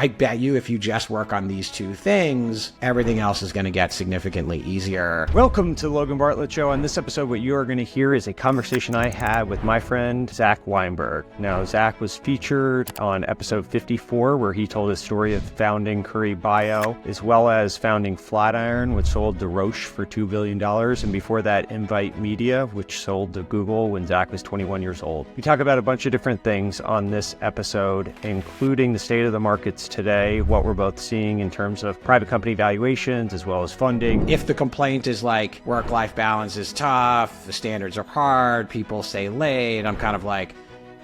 I bet you if you just work on these two things, everything else is going to get significantly easier. Welcome to the Logan Bartlett Show. On this episode, what you are going to hear is a conversation I had with my friend, Zach Weinberg. Now, Zach was featured on episode 54, where he told his story of founding Curie.Bio, as well as founding Flatiron, which sold to Roche for $2 billion. And before that, Invite Media, which sold to Google when Zach was 21 years old. We talk about a bunch of different things on this episode, including the state of the markets today, what we're both seeing in terms of private company valuations, as well as funding. If the complaint is like work-life balance is tough, the standards are hard, people stay late, I'm kind of like,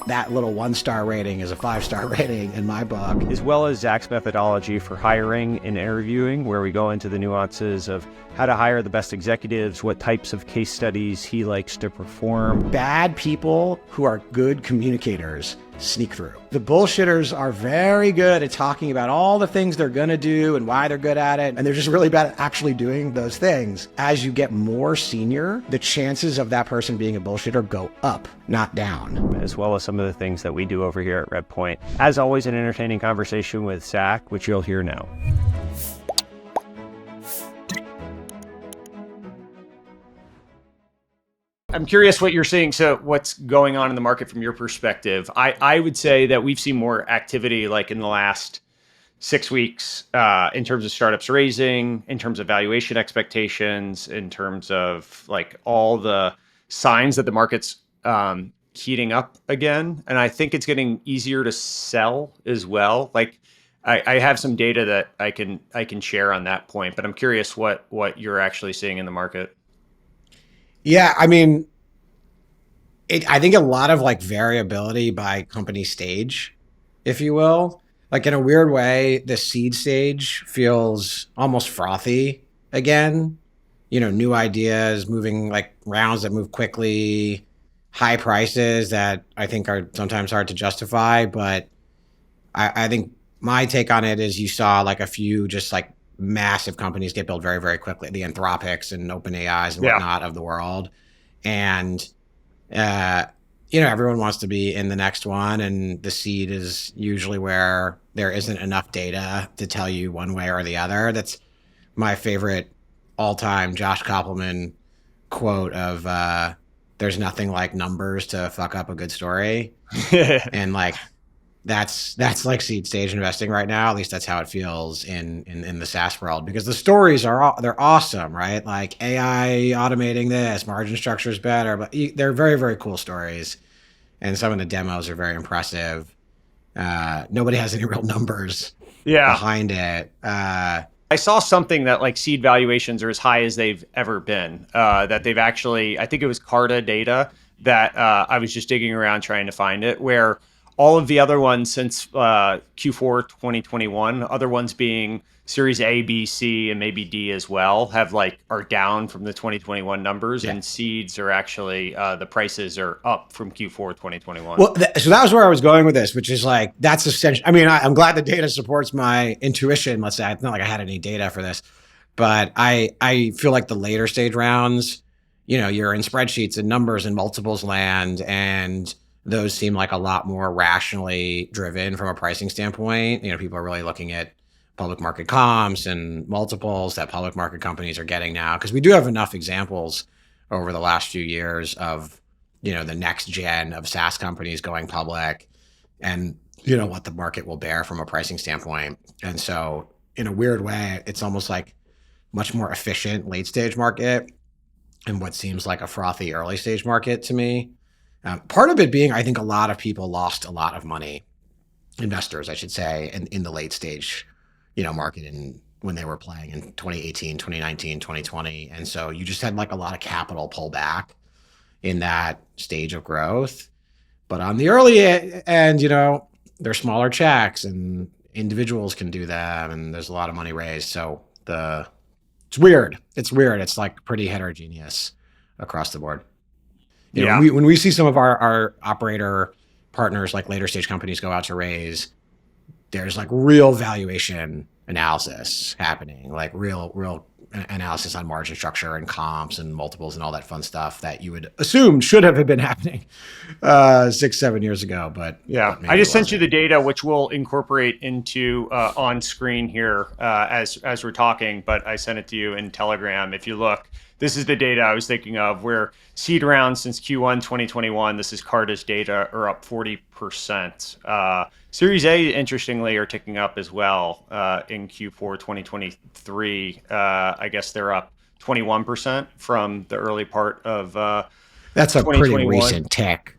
that little 1-star rating is a 5-star rating in my book. As well as Zach's methodology for hiring and interviewing, where we go into the nuances of how to hire the best executives, what types of case studies he likes to perform. Bad people who are good communicators sneak through. The bullshitters are very good at talking about all the things they're gonna do and why they're good at it, and they're just really bad at actually doing those things. As you get more senior, the chances of that person being a bullshitter go up, not down. As well as some of the things that we do over here at Redpoint. As always, an entertaining conversation with Zach, which you'll hear now. I'm curious what you're seeing. So what's going on in the market from your perspective? I would say that we've seen more activity like in the last 6 weeks in terms of startups raising, in terms of valuation expectations, in terms of like all the signs that the market's heating up again. And I think it's getting easier to sell as well. Like I have some data that I can share on that point, but I'm curious what you're actually seeing in the market. Yeah, I mean, I think a lot of like variability by company stage, if you will. Like in a weird way, the seed stage feels almost frothy again. You know, new ideas, moving like rounds that move quickly, high prices that I think are sometimes hard to justify. But I think my take on it is you saw like a few just like massive companies get built very, very quickly, the Anthropics and OpenAIs and whatnot of the world. And, you know, everyone wants to be in the next one. And the seed is usually where there isn't enough data to tell you one way or the other. That's my favorite all-time Josh Koppelman quote of, there's nothing like numbers to fuck up a good story. And like, that's like seed stage investing right now. At least that's how it feels in the SaaS world, because the stories they're awesome, right? Like AI automating this, margin structure is better, but they're very, very cool stories. And some of the demos are very impressive. Nobody has any real numbers behind it. I saw something that like seed valuations are as high as they've ever been, that they've actually, I think it was Carta data that I was just digging around trying to find it, where all of the other ones since Q4 2021, other ones being Series A, B, C, and maybe D as well, are down from the 2021 numbers, and seeds are actually the prices are up from Q4 2021. Well, so that was where I was going with this, which is like that's essential. I mean, I'm glad the data supports my intuition. Let's say it's not like I had any data for this, but I feel like the later stage rounds, you know, you're in spreadsheets and numbers and multiples land, and those seem like a lot more rationally driven from a pricing standpoint. You know, people are really looking at public market comps and multiples that public market companies are getting now, because we do have enough examples over the last few years of, you know, the next gen of SaaS companies going public and, you know, what the market will bear from a pricing standpoint. And so in a weird way, it's almost like much more efficient late stage market and what seems like a frothy early stage market to me. Part of it being, I think a lot of people lost a lot of money, investors, I should say, in the late stage, you know, market when they were playing in 2018, 2019, 2020. And so you just had like a lot of capital pull back in that stage of growth. But on the early end, you know, they're smaller checks and individuals can do them and there's a lot of money raised. So it's weird. It's like pretty heterogeneous across the board. You know, when we see some of our operator partners, like later stage companies, go out to raise, there's like real valuation analysis happening, like real analysis on margin structure and comps and multiples and all that fun stuff that you would assume should have been happening 6-7 years ago. But I just sent you the data, which we'll incorporate into on screen here as we're talking. But I sent it to you in Telegram. If you look, this is the data I was thinking of, where seed rounds since Q1 2021, this is Carta's data, are up 40%. Series A, interestingly, are ticking up as well in Q4 2023. I guess they're up 21% from the early part of that's a pretty recent tick.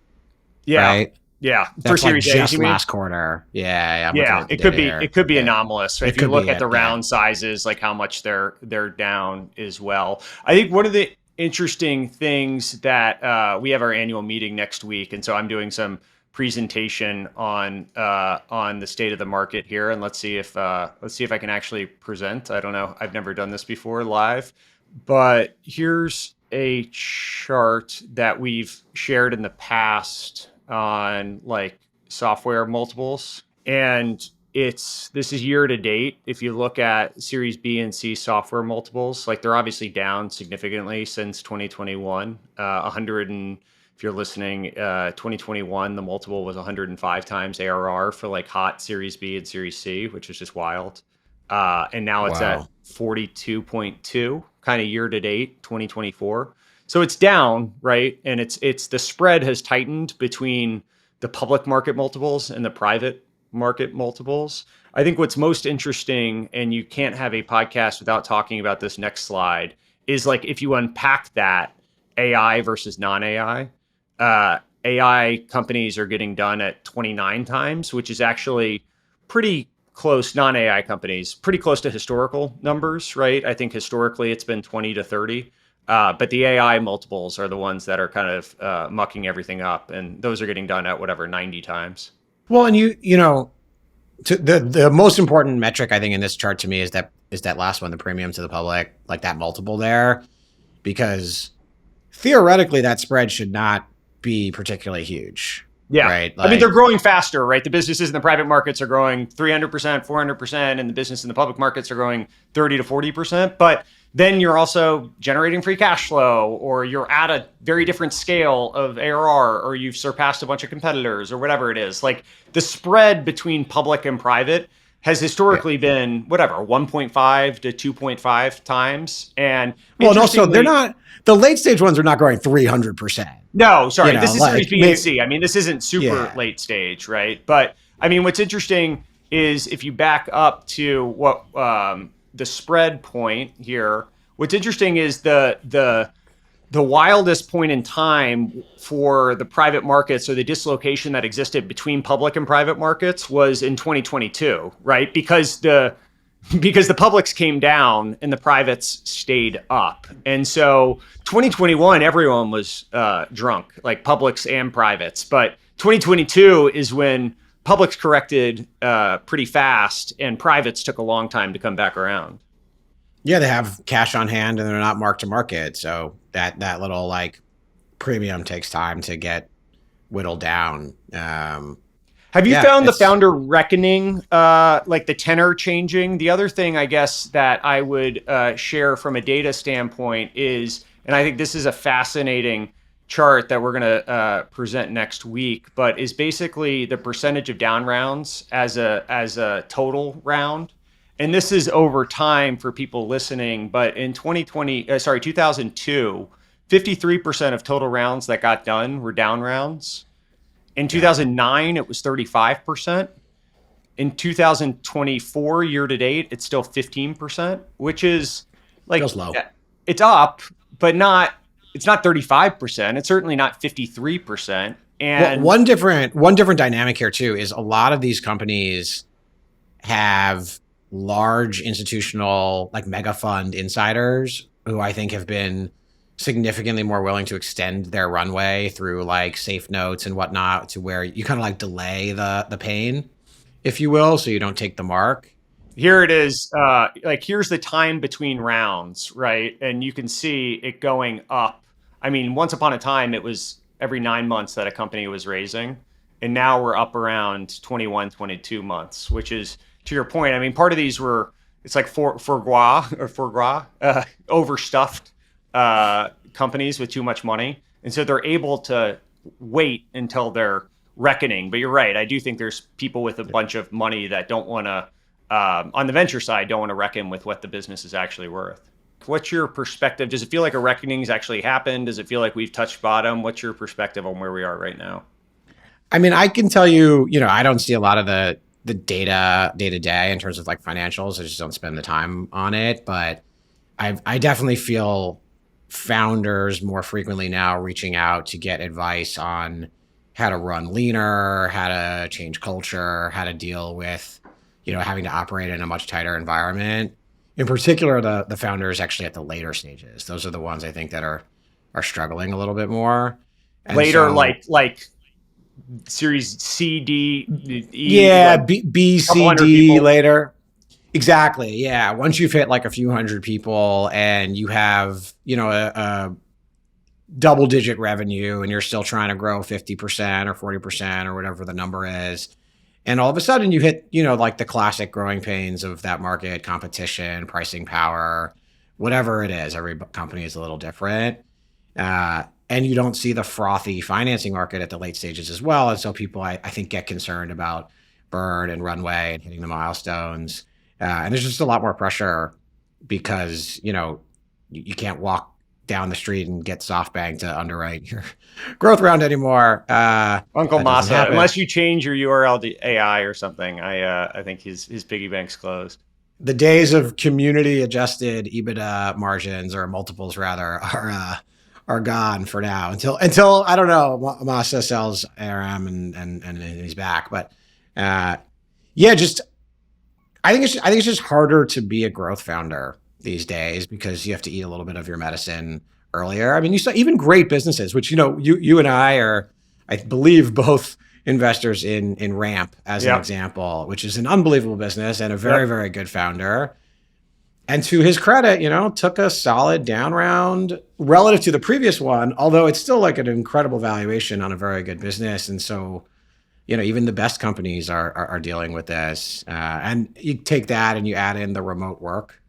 Yeah. Right? Yeah. That's for Series A, just last quarter. Yeah. It could be anomalous. If you look at the round sizes, like how much they're down as well. I think one of the interesting things that we have our annual meeting next week, and so I'm doing some presentation on the state of the market here, and let's see if I can actually present. I don't know. I've never done this before live, but here's a chart that we've shared in the past on like software multiples, and this is year to date. If you look at Series B and C software multiples, like they're obviously down significantly since 2021. If you're listening, 2021, the multiple was 105 times ARR for like hot Series B and Series C, which is just wild. And now it's at 42.2 kind of year to date, 2024. So it's down, right? And it's the spread has tightened between the public market multiples and the private market multiples. I think what's most interesting, and you can't have a podcast without talking about this next slide, is like if you unpack that AI versus non-AI, AI companies are getting done at 29 times, which is actually pretty close, non-AI companies, pretty close to historical numbers, right? I think historically it's been 20 to 30. But the AI multiples are the ones that are kind of mucking everything up, and those are getting done at whatever 90 times. Well, and you know, the most important metric I think in this chart to me is that last one, the premium to the public, like that multiple there, because theoretically that spread should not be particularly huge. Yeah. Right. I mean, they're growing faster, right? The businesses in the private markets are growing 300%, 400%, and the business in the public markets are growing 30 to 40%. But then you're also generating free cash flow, or you're at a very different scale of ARR, or you've surpassed a bunch of competitors, or whatever it is. Like the spread between public and private has historically been whatever 1.5 to 2.5 times. And also they're not, the late stage ones are not growing 300%. No, sorry. This is Series B and C. I mean, this isn't super late stage, right? But I mean, what's interesting is if you back up to what the spread point here, what's interesting is the wildest point in time for the private markets, or the dislocation that existed between public and private markets, was in 2022, right? Because the publics came down and the privates stayed up. And so 2021, everyone was drunk, like publics and privates. But 2022 is when publics corrected pretty fast and privates took a long time to come back around. Yeah, they have cash on hand and they're not marked to market. So that little like premium takes time to get whittled down. Have you found the founder reckoning, like the tenor changing? The other thing, I guess, that I would share from a data standpoint is, and I think this is a fascinating chart that we're going to present next week, but is basically the percentage of down rounds as a total round. And this is over time for people listening, but in 2002, 53% of total rounds that got done were down rounds. In 2009, it was 35%. In 2024, year to date, it's still 15%, which is like, feels low. It's up, but it's not 35%. It's certainly not 53%. And one different dynamic here too is a lot of these companies have large institutional, like mega fund insiders who I think have been significantly more willing to extend their runway through like safe notes and whatnot, to where you kind of like delay the pain, if you will, so you don't take the mark. Here it is. Like here's the time between rounds, right? And you can see it going up. I mean, once upon a time, it was every 9 months that a company was raising. And now we're up around 21, 22 months, which is, to your point, I mean, part of these were it's like overstuffed companies with too much money. And so they're able to wait until they're reckoning. But you're right. I do think there's people with a bunch of money that don't want to, on the venture side, don't want to reckon with what the business is actually worth. What's your perspective? Does it feel like a reckoning's actually happened? Does it feel like we've touched bottom? What's your perspective on where we are right now? I mean, I can tell you, I don't see a lot of the data day to day in terms of like financials. I just don't spend the time on it. But I definitely feel founders more frequently now reaching out to get advice on how to run leaner, how to change culture, how to deal with, having to operate in a much tighter environment. In particular, the founders actually at the later stages. Those are the ones I think that are struggling a little bit more. And later, so, like Series C, D, E. Yeah, like B, C, D later. Exactly. Yeah. Once you've hit like a few hundred people and you have, a double digit revenue and you're still trying to grow 50% or 40% or whatever the number is. And all of a sudden you hit, like the classic growing pains of that market, competition, pricing power, whatever it is. Every company is a little different. And you don't see the frothy financing market at the late stages as well. And so people, I think, get concerned about burn and runway and hitting the milestones. And there's just a lot more pressure because, you can't walk down the street and get SoftBank to underwrite your growth round anymore. Uncle Masa, unless you change your URL to AI or something, I think his piggy bank's closed. The days of community adjusted EBITDA margins or multiples rather are gone for now until I don't know, Masa sells ARM and he's back. But just I think it's just harder to be a growth founder these days because you have to eat a little bit of your medicine earlier. I mean, you saw even great businesses, which you and I are, I believe, both investors in Ramp as an example, which is an unbelievable business and a very, very good founder. And to his credit, took a solid down round relative to the previous one, although it's still like an incredible valuation on a very good business. And so, even the best companies are dealing with this. And you take that and you add in the remote work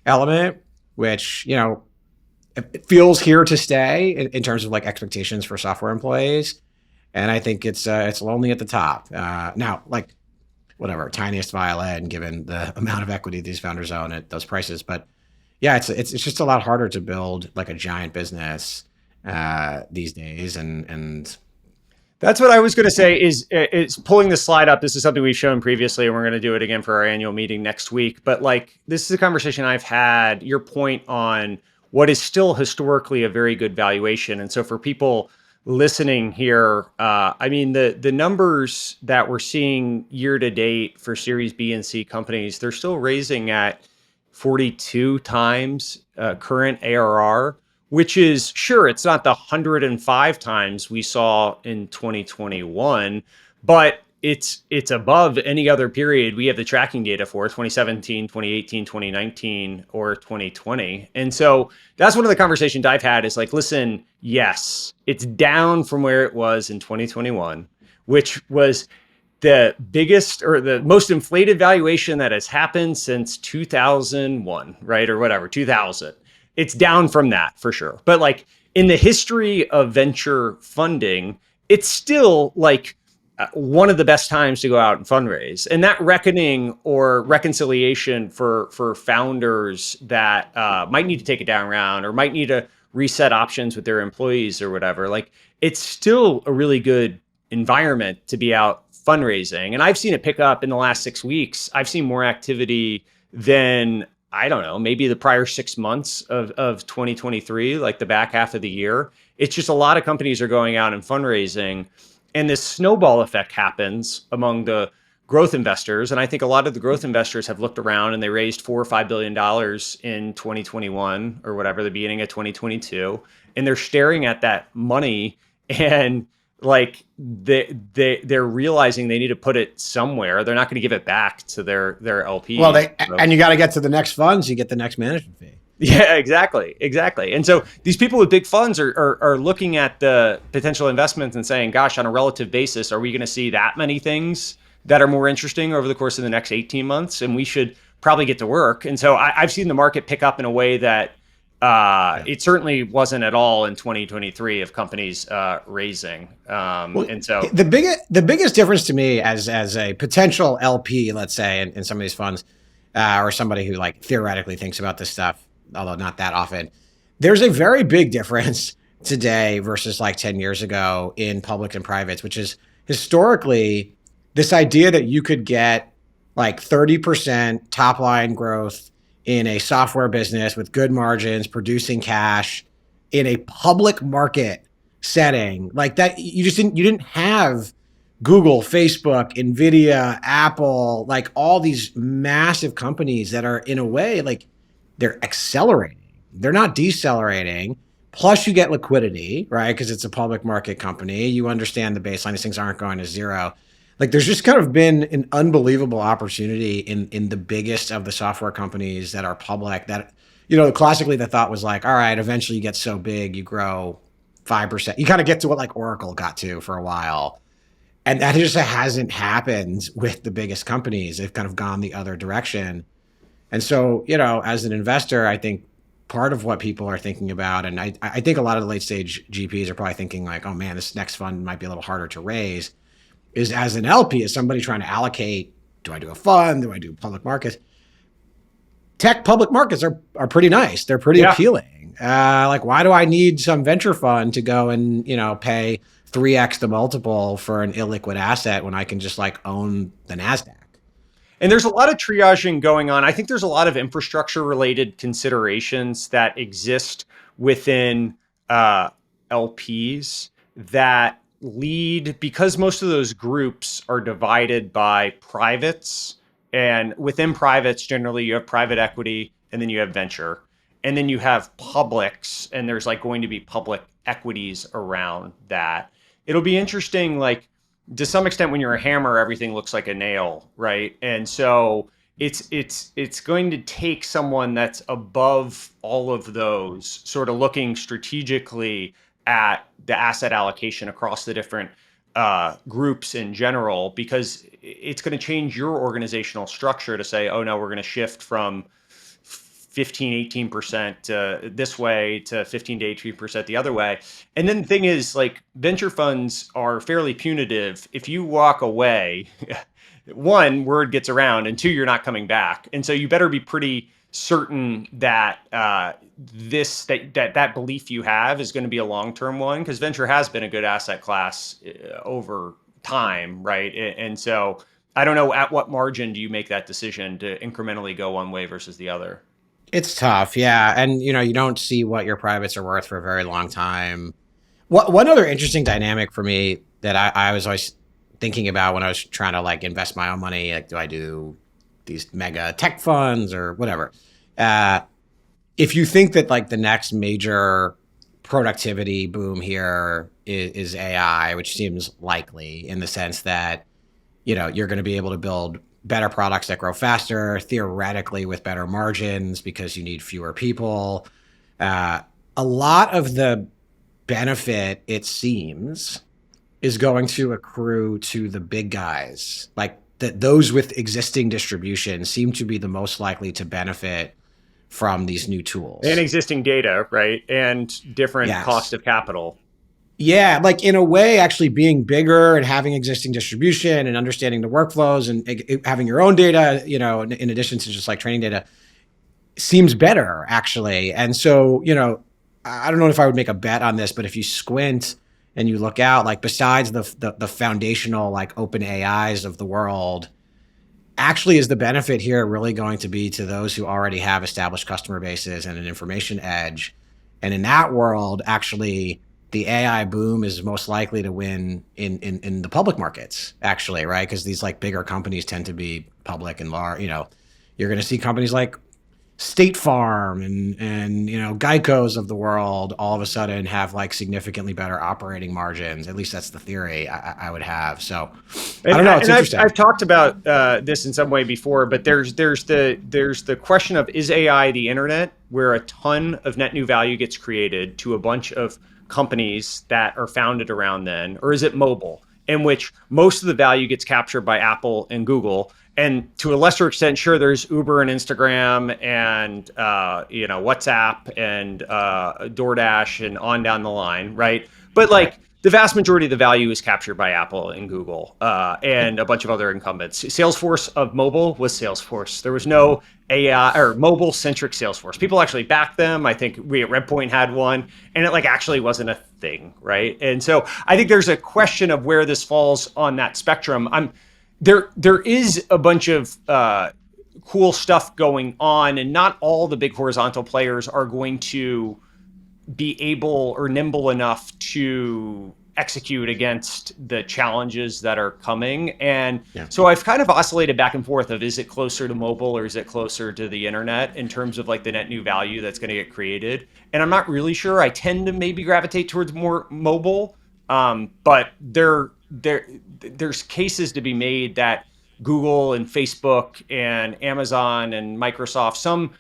element, which, it feels here to stay in terms of like expectations for software employees. And I think it's lonely at the top. Now, like, whatever, tiniest violin given the amount of equity these founders own at those prices. But yeah, it's just a lot harder to build like a giant business these days. And that's what I was going to say is pulling the slide up. This is something we've shown previously, and we're going to do it again for our annual meeting next week. But like, this is a conversation I've had, your point on what is still historically a very good valuation. And so for people listening here, I mean, the numbers that we're seeing year to date for Series B and C companies, they're still raising at 42 times current ARR, which is, sure, it's not the 105 times we saw in 2021, but it's above any other period we have the tracking data for, 2017, 2018, 2019, or 2020. And so that's one of the conversations I've had is like, listen, yes, it's down from where it was in 2021, which was the biggest or the most inflated valuation that has happened since 2001, right? Or whatever, 2000. It's down from that for sure. But like in the history of venture funding, it's still like one of the best times to go out and fundraise. And that reckoning or reconciliation for founders that might need to take a down round or might need to reset options with their employees or whatever, like it's still a really good environment to be out fundraising. And I've seen it pick up in the last 6 weeks. I've seen more activity than, I don't know, maybe the prior 6 months of 2023, like the back half of the year. It's just a lot of companies are going out and fundraising. And this snowball effect happens among the growth investors. And I think a lot of the growth investors have looked around and they raised $4 or $5 billion in 2021 or whatever, the beginning of 2022. And they're staring at that money and like they're realizing they need to put it somewhere. They're not going to give it back to their LPs. Well, and you got to get to the next funds, you get the next management fee. Yeah, exactly. And so these people with big funds are looking at the potential investments and saying, gosh, on a relative basis, are we going to see that many things that are more interesting over the course of the next 18 months? And we should probably get to work. And so I've seen the market pick up in a way that it certainly wasn't at all in 2023 of companies raising. And so the biggest difference to me as a potential LP, let's say, in some of these funds, or somebody who like theoretically thinks about this stuff, although not that often, there's a very big difference today versus like 10 years ago in public and privates, which is historically this idea that you could get like 30% top line growth in a software business with good margins, producing cash in a public market setting like that. You didn't have Google, Facebook, Nvidia, Apple, like all these massive companies that are in a way like they're accelerating. They're not decelerating. Plus you get liquidity, right? Because it's a public market company. You understand the baseline. These things aren't going to zero. Like there's just kind of been an unbelievable opportunity in the biggest of the software companies that are public that, classically the thought was like, all right, eventually you get so big, you grow 5%. You kind of get to what like Oracle got to for a while. And that just hasn't happened with the biggest companies. They've kind of gone the other direction. And so, as an investor, I think part of what people are thinking about, and I think a lot of the late stage GPs are probably thinking like, oh man, this next fund might be a little harder to raise, is as an LP, as somebody trying to allocate, do I do a fund? Do I do public markets? Tech public markets are pretty nice. They're pretty appealing. Like, why do I need some venture fund to go and, pay 3x the multiple for an illiquid asset when I can just like own the NASDAQ? And there's a lot of triaging going on. I think there's a lot of infrastructure related considerations that exist within LPs that lead, because most of those groups are divided by privates, and within privates, generally you have private equity and then you have venture, and then you have publics, and there's like going to be public equities around that. It'll be interesting, like to some extent when you're a hammer, everything looks like a nail, right? And so it's going to take someone that's above all of those, sort of looking strategically at the asset allocation across the different groups in general, because it's going to change your organizational structure to say, oh no, we're going to shift from 15-18% this way to 15-18% the other way. And then the thing is, like, venture funds are fairly punitive. If you walk away, one, word gets around, and two, you're not coming back. And so you better be pretty certain that that belief you have is going to be a long-term one, because venture has been a good asset class over time, right? And so I don't know, at what margin do you make that decision to incrementally go one way versus the other? It's tough, yeah. And you don't see what your privates are worth for a very long time. One other interesting dynamic for me that I was always thinking about when I was trying to like invest my own money, like do I do these mega tech funds or whatever? If you think that like the next major productivity boom here is AI, which seems likely in the sense that you're going to be able to build better products that grow faster, theoretically with better margins because you need fewer people. A lot of the benefit, it seems, is going to accrue to the big guys. Like those with existing distribution seem to be the most likely to benefit from these new tools. And existing data, right? And different cost of capital. Yeah, like in a way, actually being bigger and having existing distribution and understanding the workflows and having your own data, in addition to just like training data, seems better actually. And so, I don't know if I would make a bet on this, but if you squint and you look out, like besides the foundational like open AIs of the world, actually is the benefit here really going to be to those who already have established customer bases and an information edge? And in that world, actually, the AI boom is most likely to win in the public markets, actually, right? Because these like bigger companies tend to be public and large. You're going to see companies like State Farm and Geico's of the world all of a sudden have like significantly better operating margins. At least that's the theory I would have. So I don't know. It's interesting. I've talked about this in some way before, but there's the question of, is AI the internet, where a ton of net new value gets created to a bunch of companies that are founded around then, or is it mobile, in which most of the value gets captured by Apple and Google, And to a lesser extent, sure, there's Uber and Instagram and WhatsApp and DoorDash and on down the line, right? But like the vast majority of the value is captured by Apple and Google and a bunch of other incumbents. Salesforce of mobile was Salesforce. There was no AI or mobile centric Salesforce. People actually backed them. I think we at Redpoint had one, and it like actually wasn't a thing, right? And so I think there's a question of where this falls on that spectrum. There is a bunch of cool stuff going on, and not all the big horizontal players are going to be able or nimble enough to execute against the challenges that are coming. And so I've kind of oscillated back and forth of, is it closer to mobile or is it closer to the internet in terms of like the net new value that's going to get created? And I'm not really sure. I tend to maybe gravitate towards more mobile, but there's cases to be made that Google and Facebook and Amazon and Microsoft, some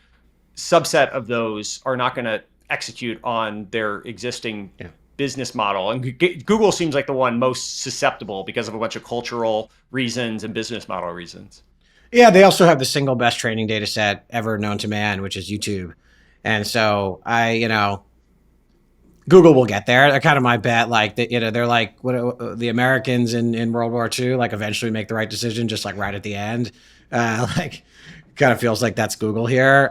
subset of those are not going to execute on their existing business model. And Google seems like the one most susceptible because of a bunch of cultural reasons and business model reasons. Yeah, they also have the single best training data set ever known to man, which is YouTube. And so Google will get there. They're kind of my bet. Like, they're like what the Americans in World War II, like eventually make the right decision, just like right at the end. Kind of feels like that's Google here.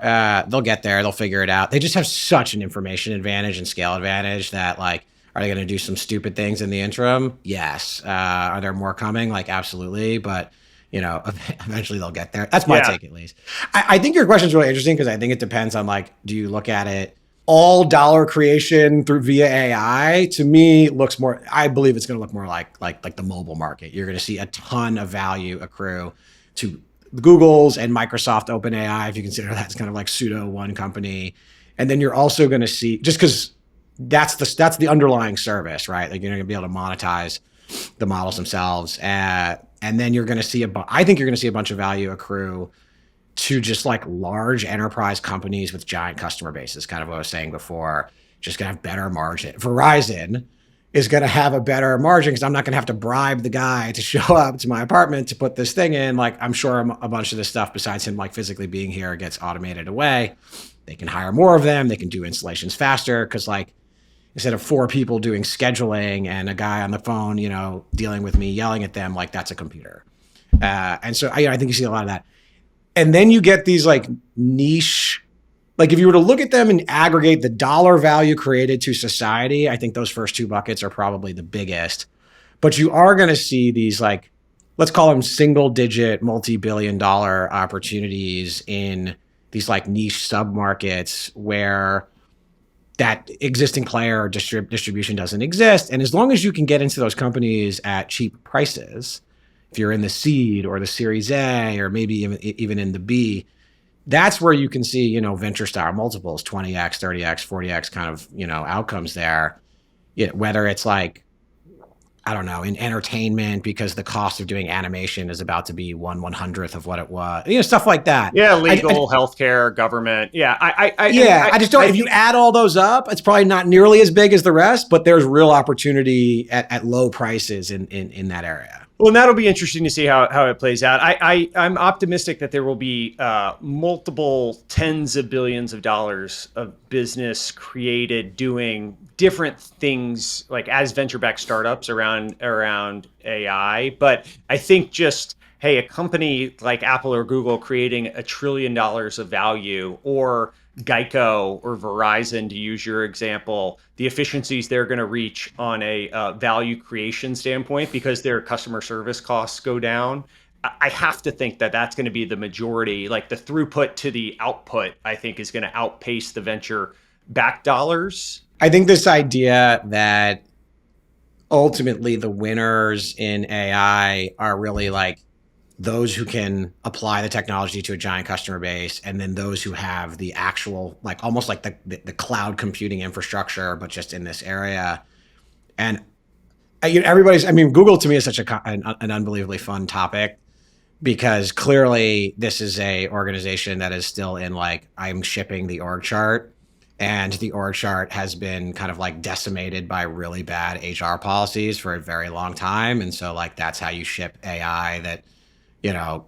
They'll get there. They'll figure it out. They just have such an information advantage and scale advantage that like, are they going to do some stupid things in the interim? Yes. Are there more coming? Like, absolutely. But eventually they'll get there. That's my take, at least. I think your question is really interesting because I think it depends on like, do you look at it all dollar creation through via AI? To me, looks more. I believe it's going to look more like the mobile market. You're going to see a ton of value accrue to Google's and Microsoft OpenAI, if you consider that's kind of like pseudo one company. And then you're also going to see, just because that's the underlying service, right? Like you're going to be able to monetize the models themselves. And then you're going to see I think you're going to see a bunch of value accrue to just like large enterprise companies with giant customer bases, kind of what I was saying before, just going to have better margin. Verizon is going to have a better margin because I'm not going to have to bribe the guy to show up to my apartment to put this thing in. Like, I'm sure a bunch of this stuff, besides him like physically being here, gets automated away. They can hire more of them. They can do installations faster because like instead of 4 people doing scheduling and a guy on the phone, dealing with me, yelling at them, like that's a computer. And so I think you see a lot of that. And then you get these like niche, like if you were to look at them and aggregate the dollar value created to society, I think those first 2 buckets are probably the biggest. But you are going to see these like, let's call them single digit, multi-billion dollar opportunities in these like niche sub-markets where that existing player or distribution doesn't exist. And as long as you can get into those companies at cheap prices, if you're in the seed or the Series A or maybe even in the B, that's where you can see, venture style multiples, 20x, 30x, 40x kind of, outcomes there. Whether it's like, I don't know, in entertainment because the cost of doing animation is about to be 1/100th of what it was, stuff like that. Yeah, legal, healthcare, government. Yeah, I just don't. If you add all those up, it's probably not nearly as big as the rest, but there's real opportunity at low prices in that area. Well, and that'll be interesting to see how it plays out. I'm optimistic that there will be multiple tens of billions of dollars of business created doing different things, like as venture-backed startups around AI. But I think just, hey, a company like Apple or Google creating $1 trillion of value, or Geico or Verizon, to use your example, the efficiencies they're going to reach on a value creation standpoint because their customer service costs go down. I have to think that that's going to be the majority. Like the throughput to the output, I think, is going to outpace the venture back dollars. I think this idea that ultimately the winners in AI are really like those who can apply the technology to a giant customer base, and then those who have the actual, like almost like the cloud computing infrastructure, but just in this area. And Google to me is such an unbelievably fun topic because clearly this is a organization that is still in like, I'm shipping the org chart, and the org chart has been kind of like decimated by really bad HR policies for a very long time. And so like, that's how you ship AI that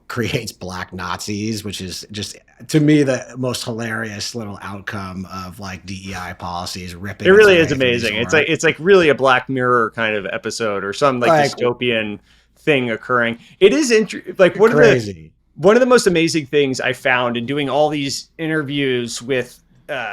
creates black Nazis, which is just, to me, the most hilarious little outcome of like DEI policies ripping. It its really way is through these amazing. It's like really a Black Mirror kind of episode or some like dystopian thing occurring. It is like crazy. One of the most amazing things I found in doing all these interviews with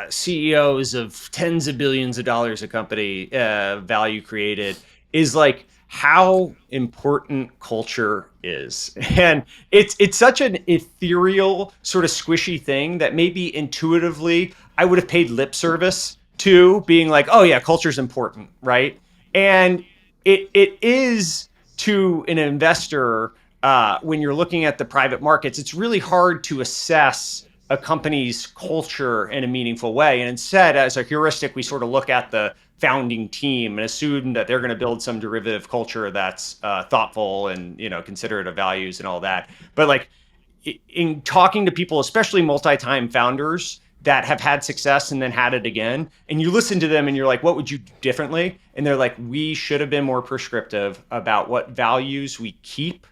CEOs of tens of billions of dollars a company, value created, is like how important culture is. And it's such an ethereal, sort of squishy thing that maybe intuitively I would have paid lip service to, being like, oh yeah, culture's important, right? And it is to an investor. When you're looking at the private markets, it's really hard to assess a company's culture in a meaningful way. And instead, as a heuristic, we sort of look at the founding team and assume that they're going to build some derivative culture that's thoughtful and, considerate of values and all that. But like in talking to people, especially multi-time founders that have had success and then had it again, and you listen to them and you're like, what would you do differently? And they're like, we should have been more prescriptive about what values we keep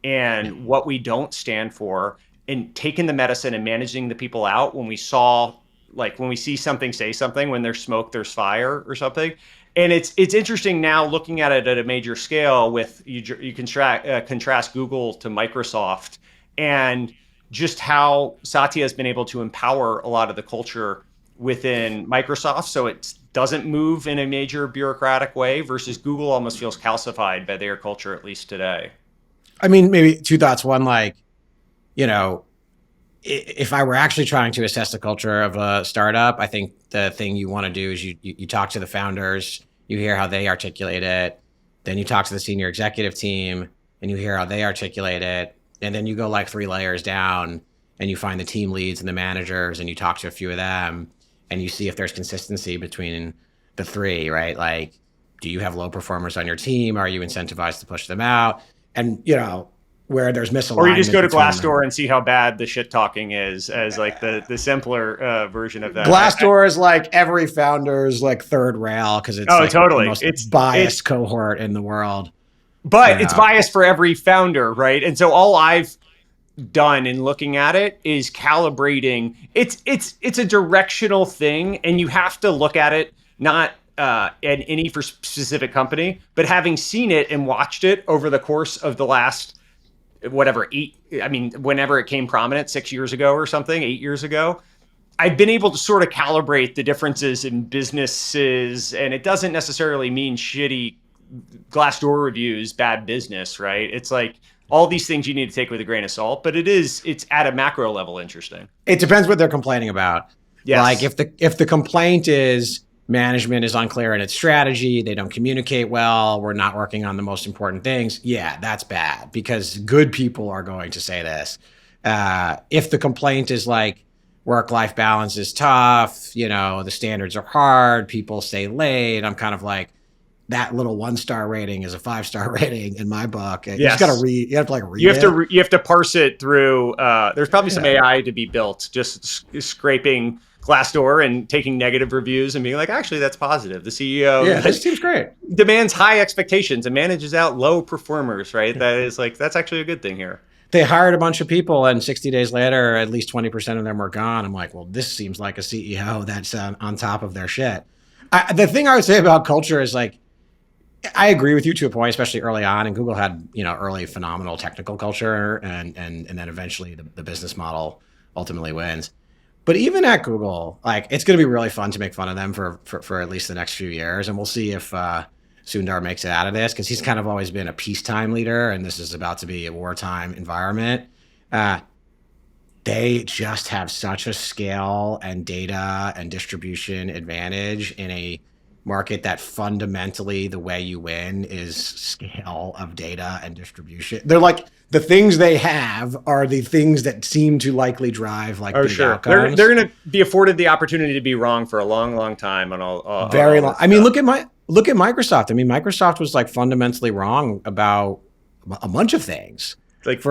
and what we don't stand for, and taking the medicine and managing the people out when we see something, say something, when there's smoke, there's fire or something. And it's interesting now looking at it at a major scale with you contrast Google to Microsoft, and just how Satya has been able to empower a lot of the culture within Microsoft so it doesn't move in a major bureaucratic way, versus Google almost feels calcified by their culture, at least today. I mean, maybe two thoughts. One, like, if I were actually trying to assess the culture of a startup, I think the thing you want to do is you talk to the founders, you hear how they articulate it, then you talk to the senior executive team and you hear how they articulate it, and then you go like 3 layers down and you find the team leads and the managers and you talk to a few of them and you see if there's consistency between the 3, right? Like, do you have low performers on your team? Are you incentivized to push them out? And, where there's misalignment. Or you just go to Glassdoor and see how bad the shit talking is, as like the simpler version of that. Glassdoor is like every founder's like third rail, because it's totally the most biased cohort in the world. But it's biased for every founder, right? And so all I've done in looking at it is calibrating. It's a directional thing, and you have to look at it not at any for specific company, but having seen it and watched it over the course of the last whenever it came prominent 6 years ago or something, 8 years ago, I've been able to sort of calibrate the differences in businesses. And it doesn't necessarily mean shitty Glassdoor reviews, bad business, right? It's like all these things you need to take with a grain of salt, but it's at a macro level interesting. It depends what they're complaining about. Yes. Like if the complaint is management is unclear in its strategy, they don't communicate well, we're not working on the most important things, yeah, that's bad, because good people are going to say this. If the complaint is like work-life balance is tough, the standards are hard, people stay late, I'm kind of like, that little 1-star rating is a 5-star rating in my book. You just gotta read. You have to like read. You have to parse it through. There's probably some AI to be built, just scraping Glassdoor and taking negative reviews and being like, actually, that's positive. The CEO, this seems great, demands high expectations and manages out low performers. Right? That is like, that's actually a good thing here. They hired a bunch of people, and 60 days later, at least 20% of them were gone. I'm like, well, this seems like a CEO that's on top of their shit. The thing I would say about culture is like, I agree with you to a point, especially early on. And Google had, early phenomenal technical culture, and then eventually the business model ultimately wins. But even at Google, like, it's going to be really fun to make fun of them for at least the next few years. And we'll see if Sundar makes it out of this, because he's kind of always been a peacetime leader, and this is about to be a wartime environment. They just have such a scale and data and distribution advantage in a market that fundamentally the way you win is scale of data and distribution. They're like, the things they have are the things that seem to likely drive like big outcomes. They're going to be afforded the opportunity to be wrong for a long, long time on all very long. I mean, look at Microsoft. I mean, Microsoft was like fundamentally wrong about a bunch of things. Like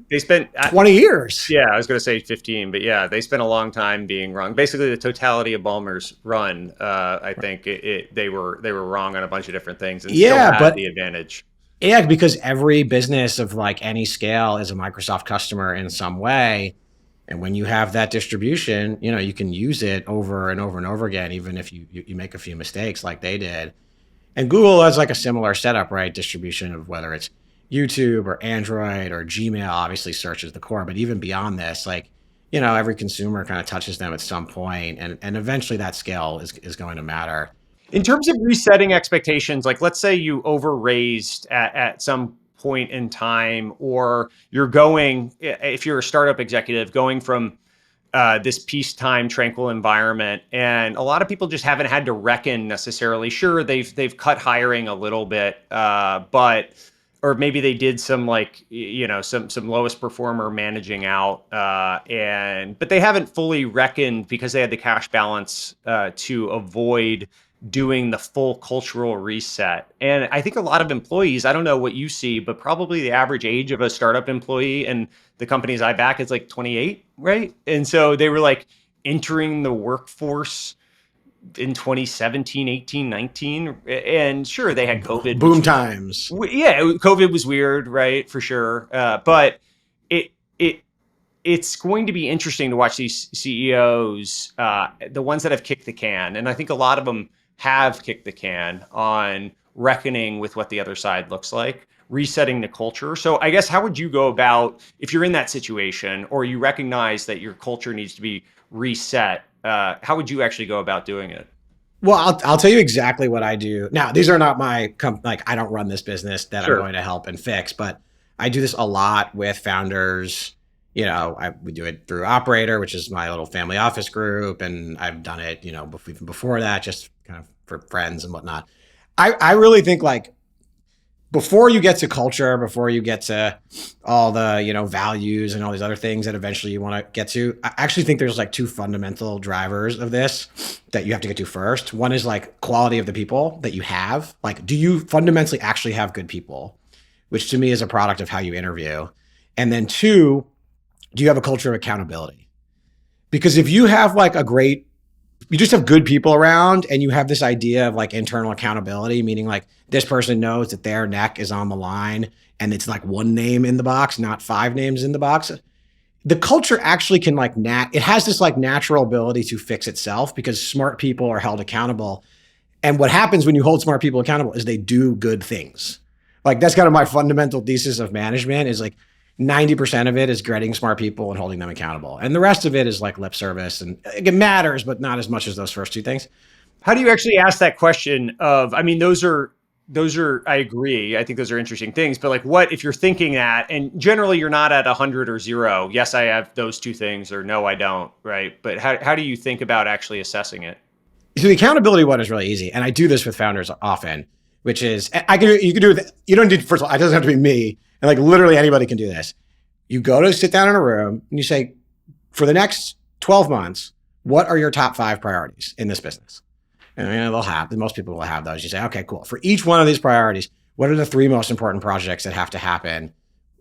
they spent 20 years. Yeah, I was going to say 15, but yeah, they spent a long time being wrong. Basically, the totality of Ballmer's run, I think they were wrong on a bunch of different things, and still had the advantage. Yeah, because every business of like any scale is a Microsoft customer in some way. And when you have that distribution, you can use it over and over and over again, even if you make a few mistakes like they did. And Google has like a similar setup, right? Distribution of whether it's YouTube or Android or Gmail, obviously search is the core, but even beyond this, like, every consumer kind of touches them at some point, and eventually that scale is going to matter. In terms of resetting expectations, like let's say you overraised at some point in time, or you're going, if you're a startup executive, going from this peacetime, tranquil environment, and a lot of people just haven't had to reckon necessarily. Sure, they've cut hiring a little bit, but or maybe they did some like some lowest performer managing out, but they haven't fully reckoned because they had the cash balance to avoid doing the full cultural reset. And I think a lot of employees, I don't know what you see, but probably the average age of a startup employee and the companies I back is like 28, right? And so they were like entering the workforce in 2017, 18, 19. And sure, they had COVID. Boom times. Yeah, COVID was weird, right? For sure. But it's going to be interesting to watch these CEOs, the ones that have kicked the can. And I think a lot of them have kicked the can on reckoning with what the other side looks like, resetting the culture. So I guess how would you go about, if you're in that situation or you recognize that your culture needs to be reset, how would you actually go about doing it? Well, I'll tell you exactly what I do. Now, these are not my, like, I don't run this business that Sure. I'm going to help and fix, but I do this a lot with founders. We do it through Operator, which is my little family office group. And I've done it, even before that, just kind of for friends and whatnot. I really think like before you get to culture, before you get to all the, values and all these other things that eventually you want to get to, I actually think there's like two fundamental drivers of this that you have to get to first. One is like quality of the people that you have. Like, do you fundamentally actually have good people? Which to me is a product of how you interview. And then two, do you have a culture of accountability? Because if you have like you just have good people around and you have this idea of like internal accountability, meaning like this person knows that their neck is on the line and it's like one name in the box, not 5 names in the box. The culture actually can like it has this like natural ability to fix itself because smart people are held accountable. And what happens when you hold smart people accountable is they do good things. Like that's kind of my fundamental thesis of management is like 90% of it is getting smart people and holding them accountable. And the rest of it is like lip service, and it matters, but not as much as those first two things. How do you actually ask that question of, I mean, those are, I agree. I think those are interesting things, but like what, if you're thinking that, and generally you're not at 100 or 0, yes, I have those two things, or no, I don't, right? But how do you think about actually assessing it? So the accountability one is really easy. And I do this with founders often, which is, you can do it. You don't need, first of all, it doesn't have to be me. And like literally anybody can do this. You go to sit down in a room and you say, for the next 12 months, what are your top 5 priorities in this business? And most people will have those. You say, okay, cool. For each one of these priorities, what are the 3 most important projects that have to happen?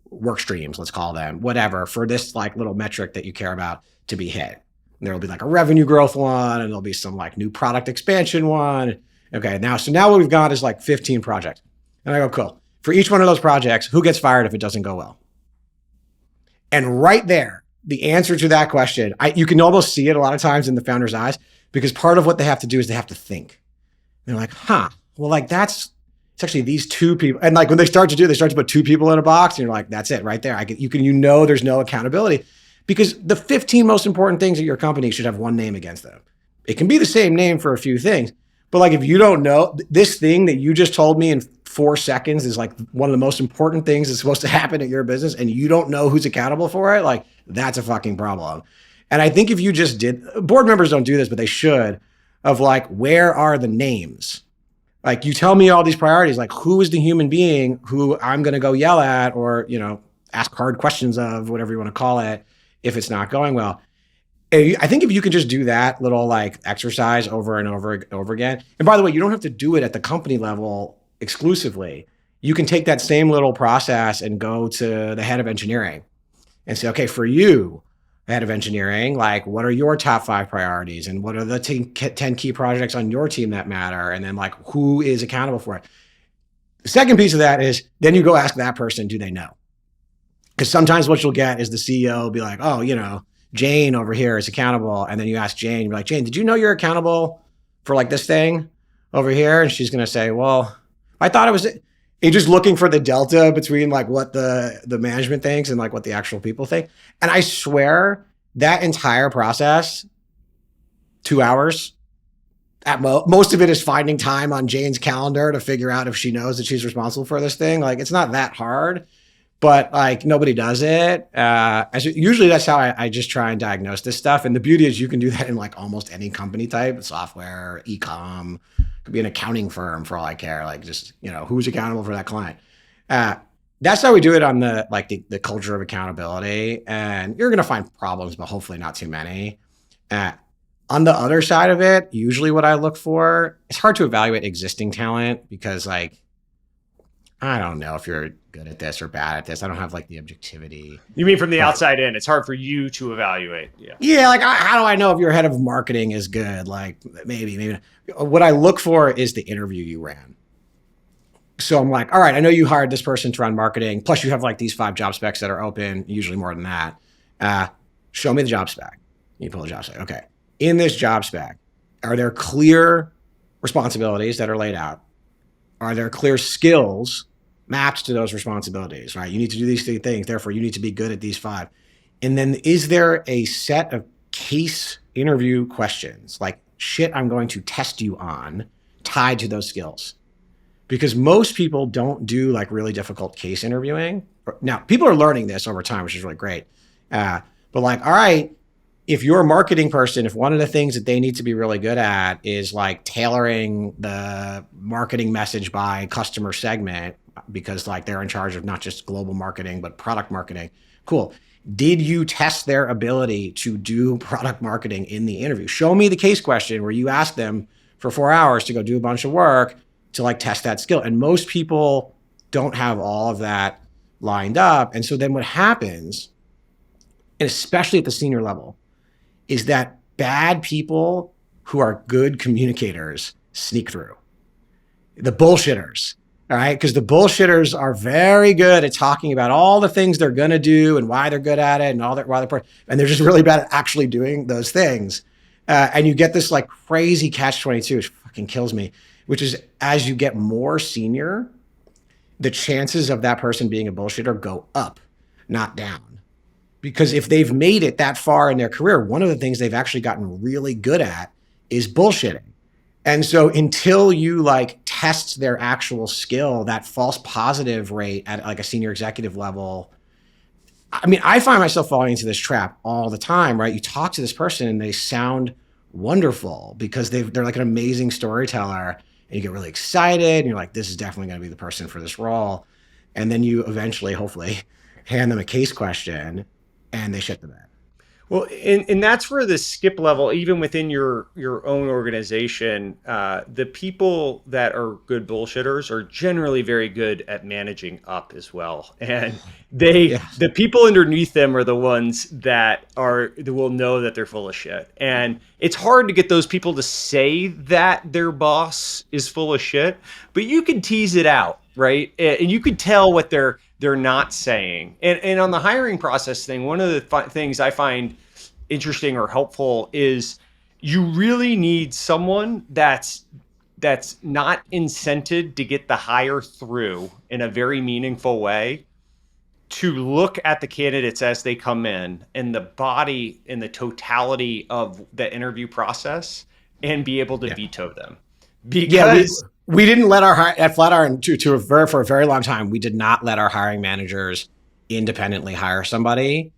Work streams, let's call them, whatever, for this like little metric that you care about to be hit. And there will be like a revenue growth one, and there'll be some like new product expansion one. Okay, now what we've got is like 15 projects. And I go, cool. For each one of those projects, who gets fired if it doesn't go well? And right there, the answer to that question, you can almost see it a lot of times in the founder's eyes, because part of what they have to do is they have to think. And they're like, well, like it's actually these 2 people. And like when they start to put 2 people in a box, and you're like, that's it right there. There's no accountability, because the 15 most important things at your company should have one name against them. It can be the same name for a few things. But like, if you don't know this thing that you just told me in 4 seconds is like one of the most important things that's supposed to happen at your business, and you don't know who's accountable for it, like that's a fucking problem. And I think if you just board members don't do this, but they should, of like, where are the names? Like, you tell me all these priorities, like who is the human being who I'm going to go yell at or, ask hard questions of, whatever you want to call it, if it's not going well. I think if you could just do that little like exercise over and over again, and by the way, you don't have to do it at the company level exclusively. You can take that same little process and go to the head of engineering and say, okay, for you, head of engineering, like what are your top 5 priorities, and what are the 10 key projects on your team that matter? And then like, who is accountable for it? The second piece of that is then you go ask that person, do they know? Because sometimes what you'll get is the CEO will be like, oh, Jane over here is accountable. And then you ask Jane, you're like, Jane, did you know you're accountable for like this thing over here? And she's going to say, well, I thought it was, you're just looking for the delta between like what the management thinks and like what the actual people think. And I swear that entire process, 2 hours at most of it is finding time on Jane's calendar to figure out if she knows that she's responsible for this thing. Like, it's not that hard, but like nobody does it. Usually that's how I just try and diagnose this stuff. And the beauty is you can do that in like almost any company type, software, e-com, could be an accounting firm for all I care. Like just, who's accountable for that client. That's how we do it on the culture of accountability. And you're going to find problems, but hopefully not too many. On the other side of it, usually what I look for, it's hard to evaluate existing talent because like, I don't know if you're good at this or bad at this. I don't have like the objectivity. You mean from the outside in, it's hard for you to evaluate. Yeah. Like how do I know if your head of marketing is good? Like maybe not. What I look for is the interview you ran. So I'm like, all right, I know you hired this person to run marketing. Plus you have like these 5 job specs that are open, usually more than that. Show me the job spec. You pull the job spec. Okay. In this job spec, are there clear responsibilities that are laid out? Are there clear skills mapped to those responsibilities, right? You need to do these 3 things. Therefore, you need to be good at these 5. And then is there a set of case interview questions, like shit I'm going to test you on tied to those skills? Because most people don't do like really difficult case interviewing. Now, people are learning this over time, which is really great. But like, all right, if you're a marketing person, if one of the things that they need to be really good at is like tailoring the marketing message by customer segment, because like they're in charge of not just global marketing, but product marketing. Cool. Did you test their ability to do product marketing in the interview? Show me the case question where you ask them for 4 hours to go do a bunch of work to like test that skill. And most people don't have all of that lined up. And so then what happens, and especially at the senior level, is that bad people who are good communicators sneak through. The bullshitters, all right? Because the bullshitters are very good at talking about all the things they're going to do and why they're good at it and and they're just really bad at actually doing those things. And you get this like crazy catch-22, which fucking kills me, which is as you get more senior, the chances of that person being a bullshitter go up, not down. Because if they've made it that far in their career, one of the things they've actually gotten really good at is bullshitting. And so until you like test their actual skill, that false positive rate at like a senior executive level, I mean, I find myself falling into this trap all the time, right? You talk to this person and they sound wonderful because they're like an amazing storyteller and you get really excited and you're like, this is definitely going to be the person for this role. And then you eventually, hopefully, hand them a case question and they shit the bed. Well, and that's where the skip level, even within your own organization, the people that are good bullshitters are generally very good at managing up as well. And the people underneath them are the ones that will know that they're full of shit. And it's hard to get those people to say that their boss is full of shit, but you can tease it out, right? And you could tell what they're not saying. And on the hiring process thing, one of the things I find interesting or helpful is you really need someone that's not incented to get the hire through in a very meaningful way, to look at the candidates as they come in and the body and the totality of the interview process and be able to veto them. Because we didn't let at Flatiron for a very long time, we did not let our hiring managers independently hire somebody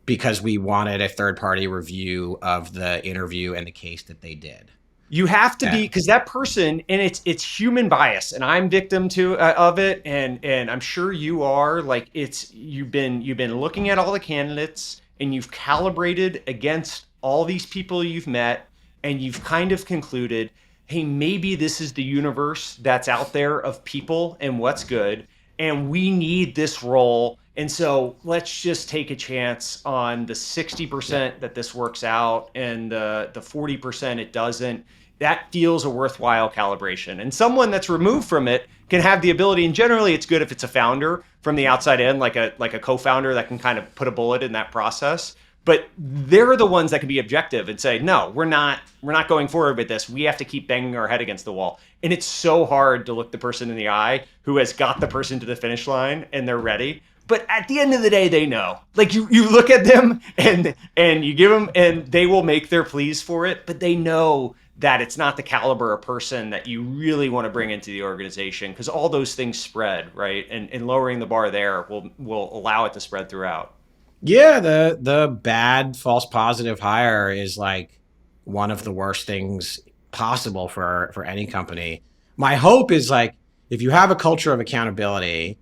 because we wanted a third-party review of the interview and the case that they did. You have to be, because that person, and it's human bias, and I'm victim of it, and I'm sure you are. Like you've been looking at all the candidates, and you've calibrated against all these people you've met, and you've kind of concluded, hey, maybe this is the universe that's out there of people and what's good, and we need this role. And so let's just take a chance on the 60% that this works out and the 40% it doesn't. that feels a worthwhile calibration. And someone that's removed from it can have the ability, and generally it's good if it's a founder from the outside in, like a co-founder that can kind of put a bullet in that process. But they're the ones that can be objective and say, no, we're not going forward with this. We have to keep banging our head against the wall. And it's so hard to look the person in the eye who has got the person to the finish line and they're ready. But at the end of the day, they know. Like you look at them and you give them, and they will make their pleas for it, but they know that it's not the caliber of person that you really want to bring into the organization, because all those things spread, right? And lowering the bar there will allow it to spread throughout. Yeah, the bad false positive hire is like one of the worst things possible for any company. My hope is like if you have a culture of accountability,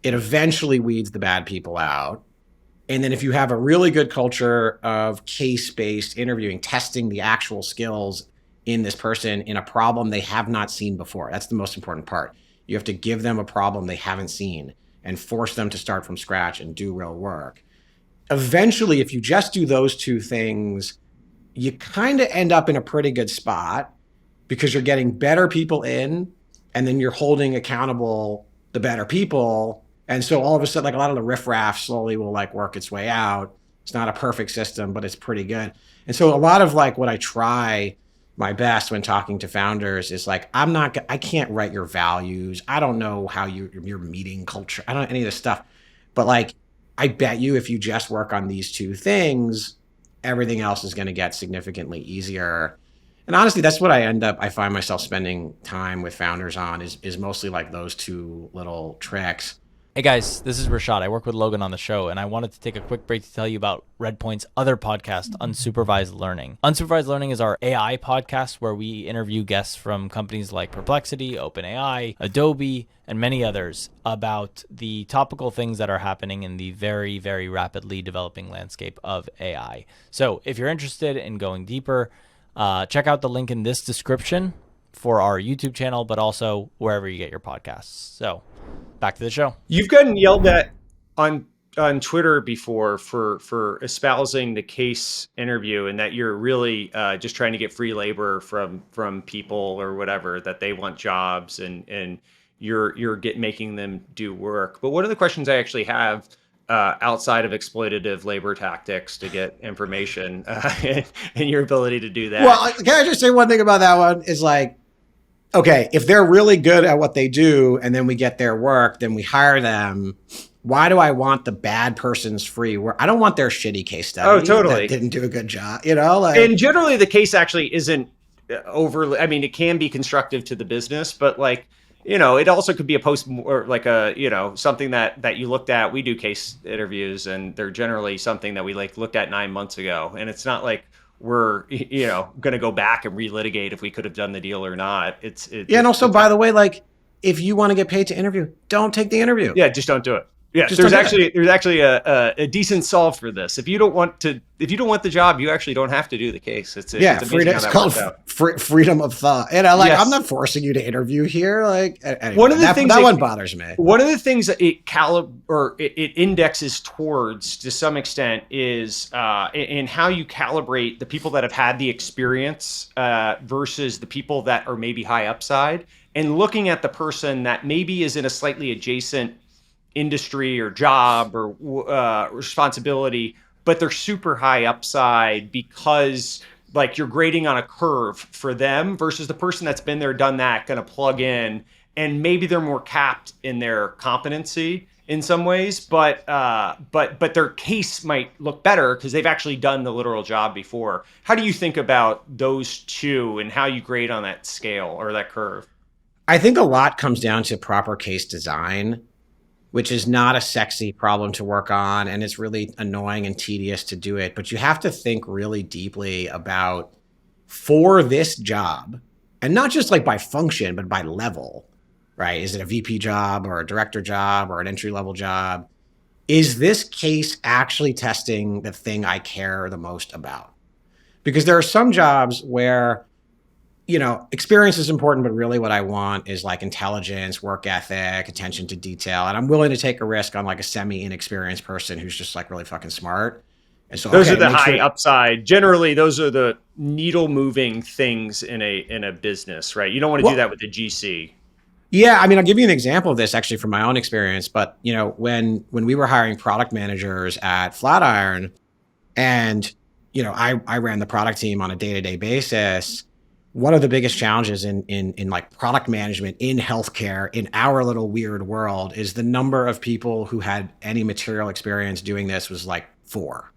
it eventually weeds the bad people out. And then if you have a really good culture of case-based interviewing, testing the actual skills in this person in a problem they have not seen before. That's the most important part. You have to give them a problem they haven't seen and force them to start from scratch and do real work. Eventually, if you just do those two things, you kind of end up in a pretty good spot because you're getting better people in, and then you're holding accountable the better people. And so all of a sudden, like a lot of the riffraff slowly will like work its way out. It's not a perfect system, but it's pretty good. And so a lot of like what I try my best when talking to founders is like, I can't write your values. I don't know how your meeting culture, I don't know any of this stuff, but like, I bet you if you just work on these two things, everything else is going to get significantly easier. And honestly, that's what I find myself spending time with founders on is mostly like those two little tricks. Hey guys, this is Rashad. I work with Logan on the show, and I wanted to take a quick break to tell you about Redpoint's other podcast, Unsupervised Learning. Unsupervised Learning is our AI podcast where we interview guests from companies like Perplexity, OpenAI, Adobe, and many others about the topical things that are happening in the very, very rapidly developing landscape of AI. So if you're interested in going deeper, check out the link in this description for our YouTube channel, but also wherever you get your podcasts. So back to the show. You've gotten yelled at on Twitter before for espousing the case interview, and that you're really just trying to get free labor from people or whatever, that they want jobs and you're making them do work. But one of the questions I actually have outside of exploitative labor tactics to get information and your ability to do that. Well, can I just say one thing about that one is like, okay, if they're really good at what they do and then we get their work, then we hire them. Why do I want the bad person's free work? I don't want their shitty case study. Oh, totally. That didn't do a good job, you know? Like, and generally the case actually isn't overly, I mean, it can be constructive to the business, but like, you know, it also could be a post or like a, you know, something that you looked at. We do case interviews and they're generally something that we like looked at 9 months ago. And it's not like we're, you know, going to go back and relitigate if we could have done the deal or not. Yeah. And also, by the way, like if you want to get paid to interview, don't take the interview. Yeah. Just don't do it. Yeah, there's actually a decent solve for this. If you don't want the job, you actually don't have to do the case. It's called freedom of thought. And yes. I'm not forcing you to interview here. Like anyway, one of the things that one bothers me. One of the things that it indexes towards to some extent is in how you calibrate the people that have had the experience versus the people that are maybe high upside, and looking at the person that maybe is in a slightly adjacent industry or job or responsibility, but they're super high upside because like you're grading on a curve for them versus the person that's been there, done that, going to plug in, and maybe they're more capped in their competency in some ways, but their case might look better because they've actually done the literal job before. How do you think about those two and how you grade on that scale or that curve? I think a lot comes down to proper case design, which is not a sexy problem to work on, and it's really annoying and tedious to do it. But you have to think really deeply about, for this job, and not just like by function, but by level, right? Is it a VP job or a director job or an entry-level job? Is this case actually testing the thing I care the most about? Because there are some jobs where, you know, experience is important, but really what I want is like intelligence, work ethic, attention to detail. And I'm willing to take a risk on like a semi-inexperienced person who's just like really fucking smart And so, those okay, are the make high sure, upside. Generally, those are the needle moving things in a business, right? You don't want to do that with a GC. yeah, I mean, I'll give you an example of this actually from my own experience. But when we were hiring product managers at Flatiron, and I ran the product team on a day-to-day basis. One of the biggest challenges in like product management in healthcare in our little weird world is the number of people who had any material experience doing this was like 4.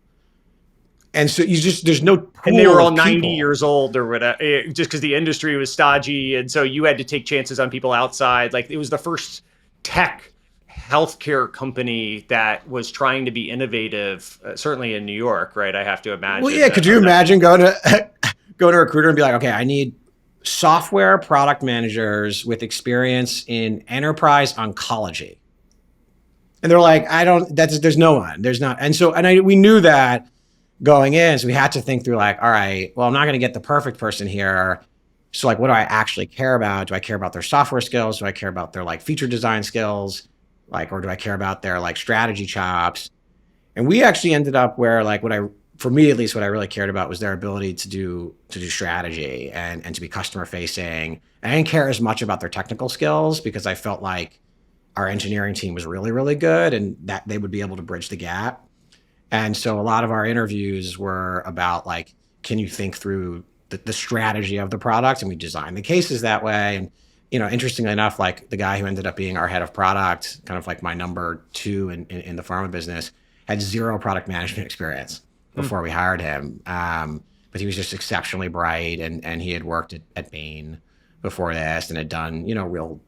And so there's no pool And they were all of 90 people. years old or whatever, just because the industry was stodgy. And so you had to take chances on people outside. Like, it was the first tech healthcare company that was trying to be innovative, certainly in New York, right? I have to imagine. Well, yeah, could you imagine going to a recruiter and be like, okay, I need software product managers with experience in enterprise oncology. And they're like, there's no one, there's not. And so, we knew that going in. So we had to think through like, all right, well, I'm not going to get the perfect person here. So like, what do I actually care about? Do I care about their software skills? Do I care about their like feature design skills? Like, or do I care about their like strategy chops? And we actually ended up where like for me at least, what I really cared about was their ability to do strategy and to be customer facing. And I didn't care as much about their technical skills because I felt like our engineering team was really, really good and that they would be able to bridge the gap. And so a lot of our interviews were about like, can you think through the strategy of the product? And we designed the cases that way. And, interestingly enough, like the guy who ended up being our head of product, kind of like my number 2 in the pharma business, had 0 product management experience before we hired him. But he was just exceptionally bright and he had worked at Bain before this and had done, real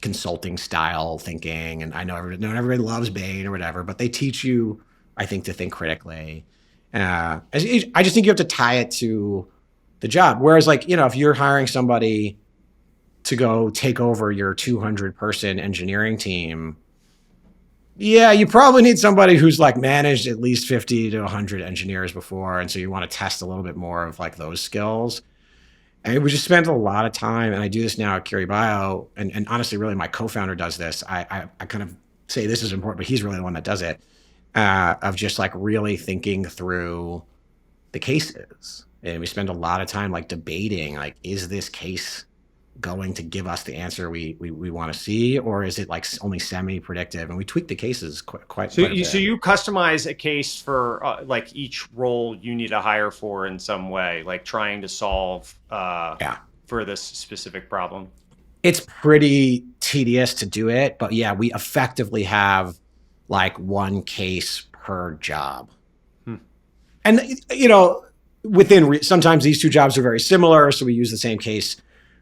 consulting style thinking. And I know everybody loves Bain or whatever, but they teach you, I think, to think critically. I just think you have to tie it to the job. Whereas like, if you're hiring somebody to go take over your 200-person engineering team, yeah, you probably need somebody who's like managed at least 50 to 100 engineers before. And so you want to test a little bit more of like those skills. And we just spent a lot of time, and I do this now at Curie.Bio, and honestly, really my co-founder does this. I kind of say this is important, but he's really the one that does it, of just like really thinking through the cases. And we spend a lot of time like debating, like, is this case going to give us the answer we want to see, or is it like only semi-predictive? And we tweak the cases quite a bit. So you customize a case for like each role you need to hire for in some way, like trying to solve for this specific problem. It's pretty tedious to do it, but yeah, we effectively have like one case per job. And sometimes these 2 jobs are very similar, so we use the same case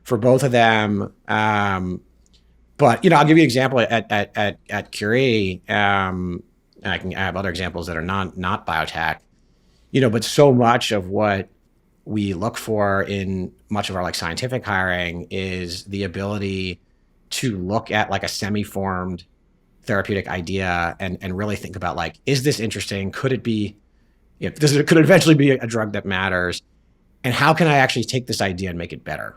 for both of them. But I'll give you an example at Curie. I have other examples that are not biotech. But so much of what we look for in much of our like scientific hiring is the ability to look at like a semi-formed therapeutic idea and really think about like, is this interesting? Could it be, could it eventually be a drug that matters? And how can I actually take this idea and make it better?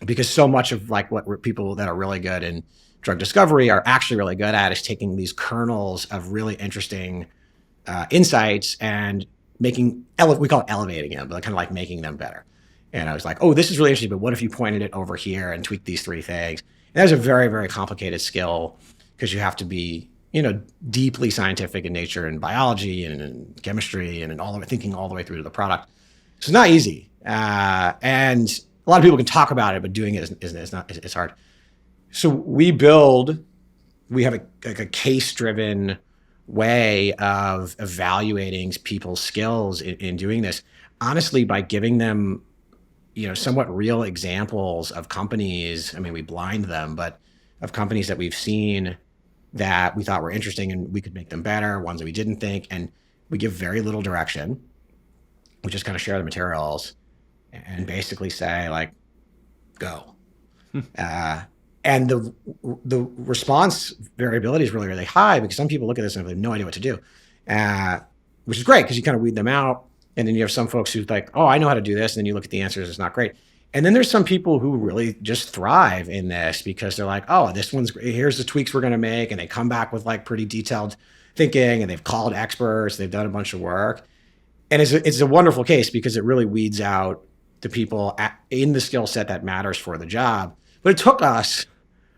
Because so much of like what people that are really good in drug discovery are actually really good at is taking these kernels of really interesting insights and we call it elevating them, but kind of like making them better. And I was like, oh, this is really interesting, but what if you pointed it over here and tweaked these 3 things? And that's a very, very complicated skill because you have to be, deeply scientific in nature and biology and in chemistry and in thinking all the way through to the product. So it's not easy. And a lot of people can talk about it, but doing it it's hard. So we have a case-driven way of evaluating people's skills in doing this, honestly, by giving them, somewhat real examples of companies. I mean, we blind them, but of companies that we've seen that we thought were interesting and we could make them better, ones that we didn't think. And we give very little direction. We just kind of share the materials and basically say like, go. And the response variability is really, really high because some people look at this and they have no idea what to do, which is great because you kind of weed them out. And then you have some folks who like, oh, I know how to do this. And then you look at the answers, it's not great. And then there's some people who really just thrive in this because they're like, oh, this one's great. Here's the tweaks we're going to make. And they come back with like pretty detailed thinking, and they've called experts, they've done a bunch of work. And it's a wonderful case because it really weeds out the people in the skill set that matters for the job. But it took us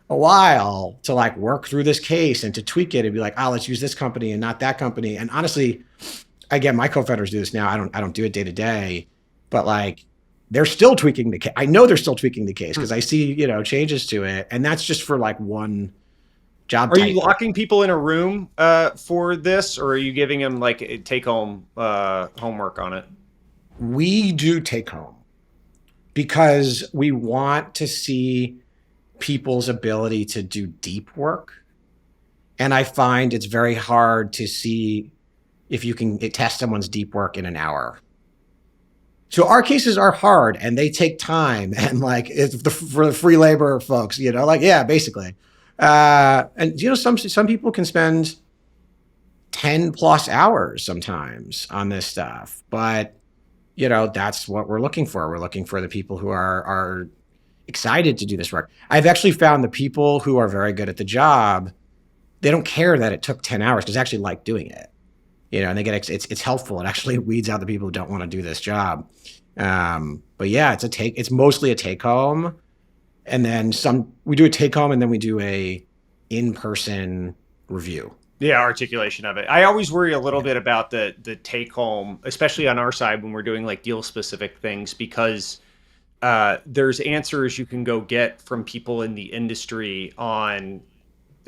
a while to like work through this case and to tweak it and be like, oh, let's use this company and not that company. And honestly, again, my co-founders do this now. I don't do it day to day, but like they're still tweaking the case. I know they're still tweaking the case because I see, changes to it. And that's just for like one job. Are you locking people in a room for this, or are you giving them like take home homework on it? We do take home because we want to see people's ability to do deep work. And I find it's very hard to see if you can test someone's deep work in an hour. So our cases are hard and they take time, and like for the free labor folks, basically. And some people can spend 10 plus hours sometimes on this stuff, but that's what we're looking for. We're looking for the people who are excited to do this work. I've actually found the people who are very good at the job, they don't care that it took 10 hours because they actually like doing it. And they get it's helpful. It actually weeds out the people who don't want to do this job. But yeah, it's mostly a take home. And then we do a take home and then we do a in-person review. Yeah, articulation of it. I always worry a little bit about the take home, especially on our side when we're doing like deal specific things, because there's answers you can go get from people in the industry on.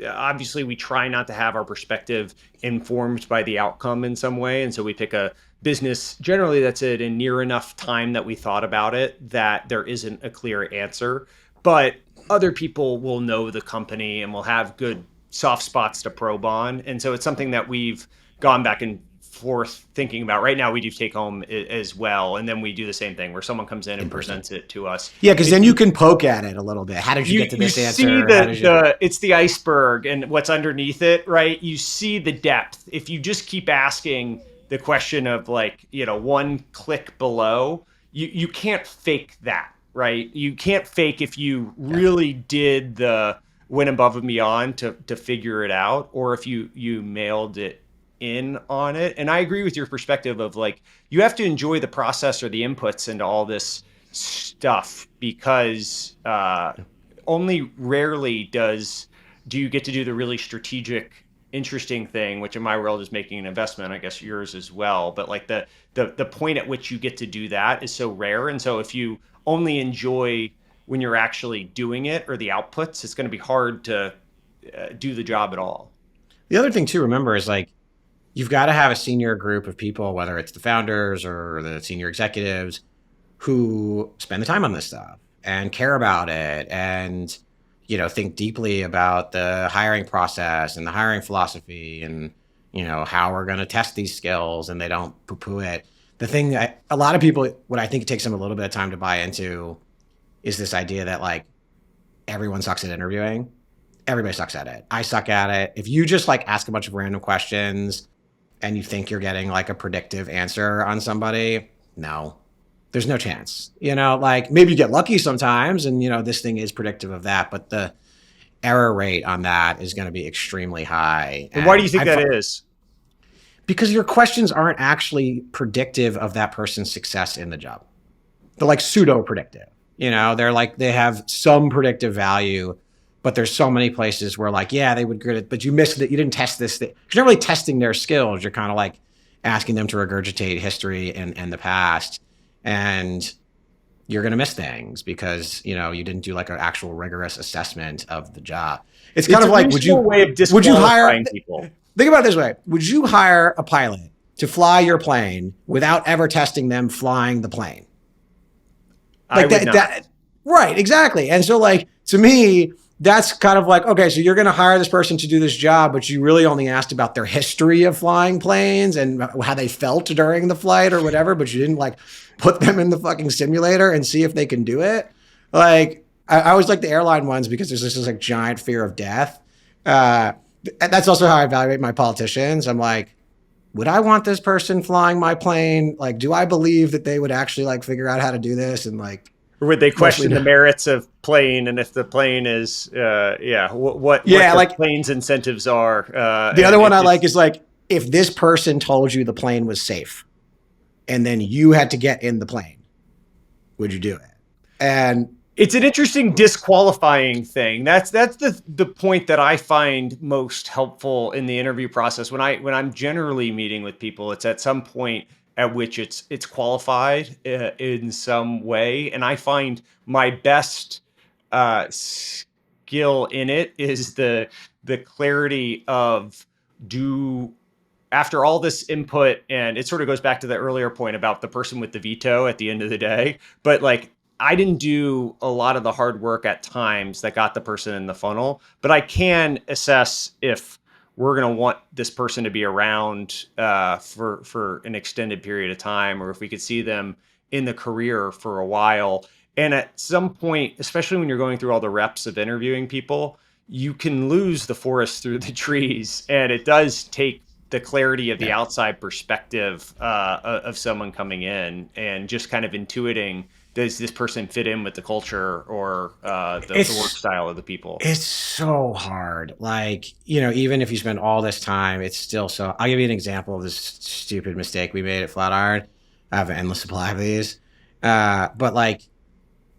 Obviously, we try not to have our perspective informed by the outcome in some way. And so we pick a business generally that's at a near enough time that we thought about it that there isn't a clear answer. But other people will know the company and will have good soft spots to probe on. And so it's something that we've gone back and forth thinking about. Right now, we do take home as well. And then we do the same thing where someone comes in and presents it to us. Yeah, because then you can poke at it a little bit. How did you get to this answer? It's the iceberg and what's underneath it, right? You see the depth. If you just keep asking the question of like, one click below, you can't fake that, right? You can't fake if you really did the went above and beyond to figure it out, or if you mailed it in on it. And I agree with your perspective of like, you have to enjoy the process or the inputs into all this stuff, because only rarely do you get to do the really strategic, interesting thing, which in my world is making an investment, I guess yours as well. But like the point at which you get to do that is so rare. And so if you only enjoy when you're actually doing it or the outputs, it's going to be hard to do the job at all. The other thing to remember is like, you've got to have a senior group of people, whether it's the founders or the senior executives, who spend the time on this stuff and care about it and, think deeply about the hiring process and the hiring philosophy and, how we're going to test these skills, and they don't poo-poo it. The thing that a lot of people, what I think it takes them a little bit of time to buy into is this idea that like everyone sucks at interviewing. Everybody sucks at it. I suck at it. If you just like ask a bunch of random questions and you think you're getting like a predictive answer on somebody, no, there's no chance. Like maybe you get lucky sometimes and, this thing is predictive of that, but the error rate on that is going to be extremely high. And why do you think that is? Because your questions aren't actually predictive of that person's success in the job. They're like pseudo predictive. They're like, they have some predictive value, but there's so many places where like, yeah, they would get it, but you missed it. You didn't test this thing. You're not really testing their skills. You're kind of like asking them to regurgitate history and the past, and you're going to miss things because, you didn't do like an actual rigorous assessment of the job. It's kind of like, would you hire people? Think about it this way. Would you hire a pilot to fly your plane without ever testing them flying the plane? Like that, right, exactly. And so like, to me, that's kind of like, okay, so you're going to hire this person to do this job, but you really only asked about their history of flying planes and how they felt during the flight or whatever, but you didn't like put them in the fucking simulator and see if they can do it. Like, I always like the airline ones because there's this like giant fear of death. That's also how I evaluate my politicians. I'm like, would I want this person flying my plane? Like, do I believe that they would actually like figure out how to do this? And like, Or would they question Mostly the merits of plane, and if the plane is, what Yeah, the like plane's incentives are? the other And one I like it's is like if this person told you the plane was safe and then you had to get in the plane, would you do it? And it's an interesting disqualifying thing. That's the point that I find most helpful in the interview process. When I'm generally meeting with people, it's at some point at which it's qualified in some way, and I find my best skill in it is the clarity of do after all this input, and it sort of goes back to the earlier point about the person with the veto at the end of the day, but like I didn't do a lot of the hard work at times that got the person in the funnel, but I can assess if we're going to want this person to be around for an extended period of time, or if we could see them in the career for a while. And at some point, especially when you're going through all the reps of interviewing people, you can lose the forest through the trees, and it does take the clarity of the yeah, outside perspective of someone coming in and just kind of intuiting, does this person fit in with the culture or the work style of the people? it's so hard. Like, even if you spend all this time, it's still so. I'll give you an example of this stupid mistake we made at Flatiron. I have an endless supply of these. But like,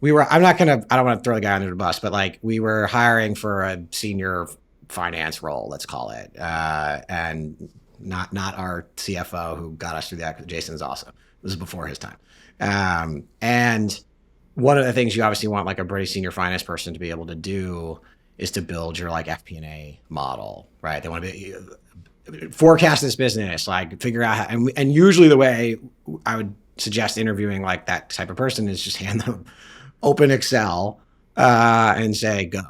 I don't want to throw the guy under the bus, but like, we were hiring for a senior finance role, let's call it. And not our CFO who got us through the acquisition. Jason's awesome. This is before his time. And one of the things you obviously want like a pretty senior finance person to be able to do is to build your like FP&A model, right? They want to forecast this business, like figure out how, and usually the way I would suggest interviewing like that type of person is just hand them open Excel and say, go.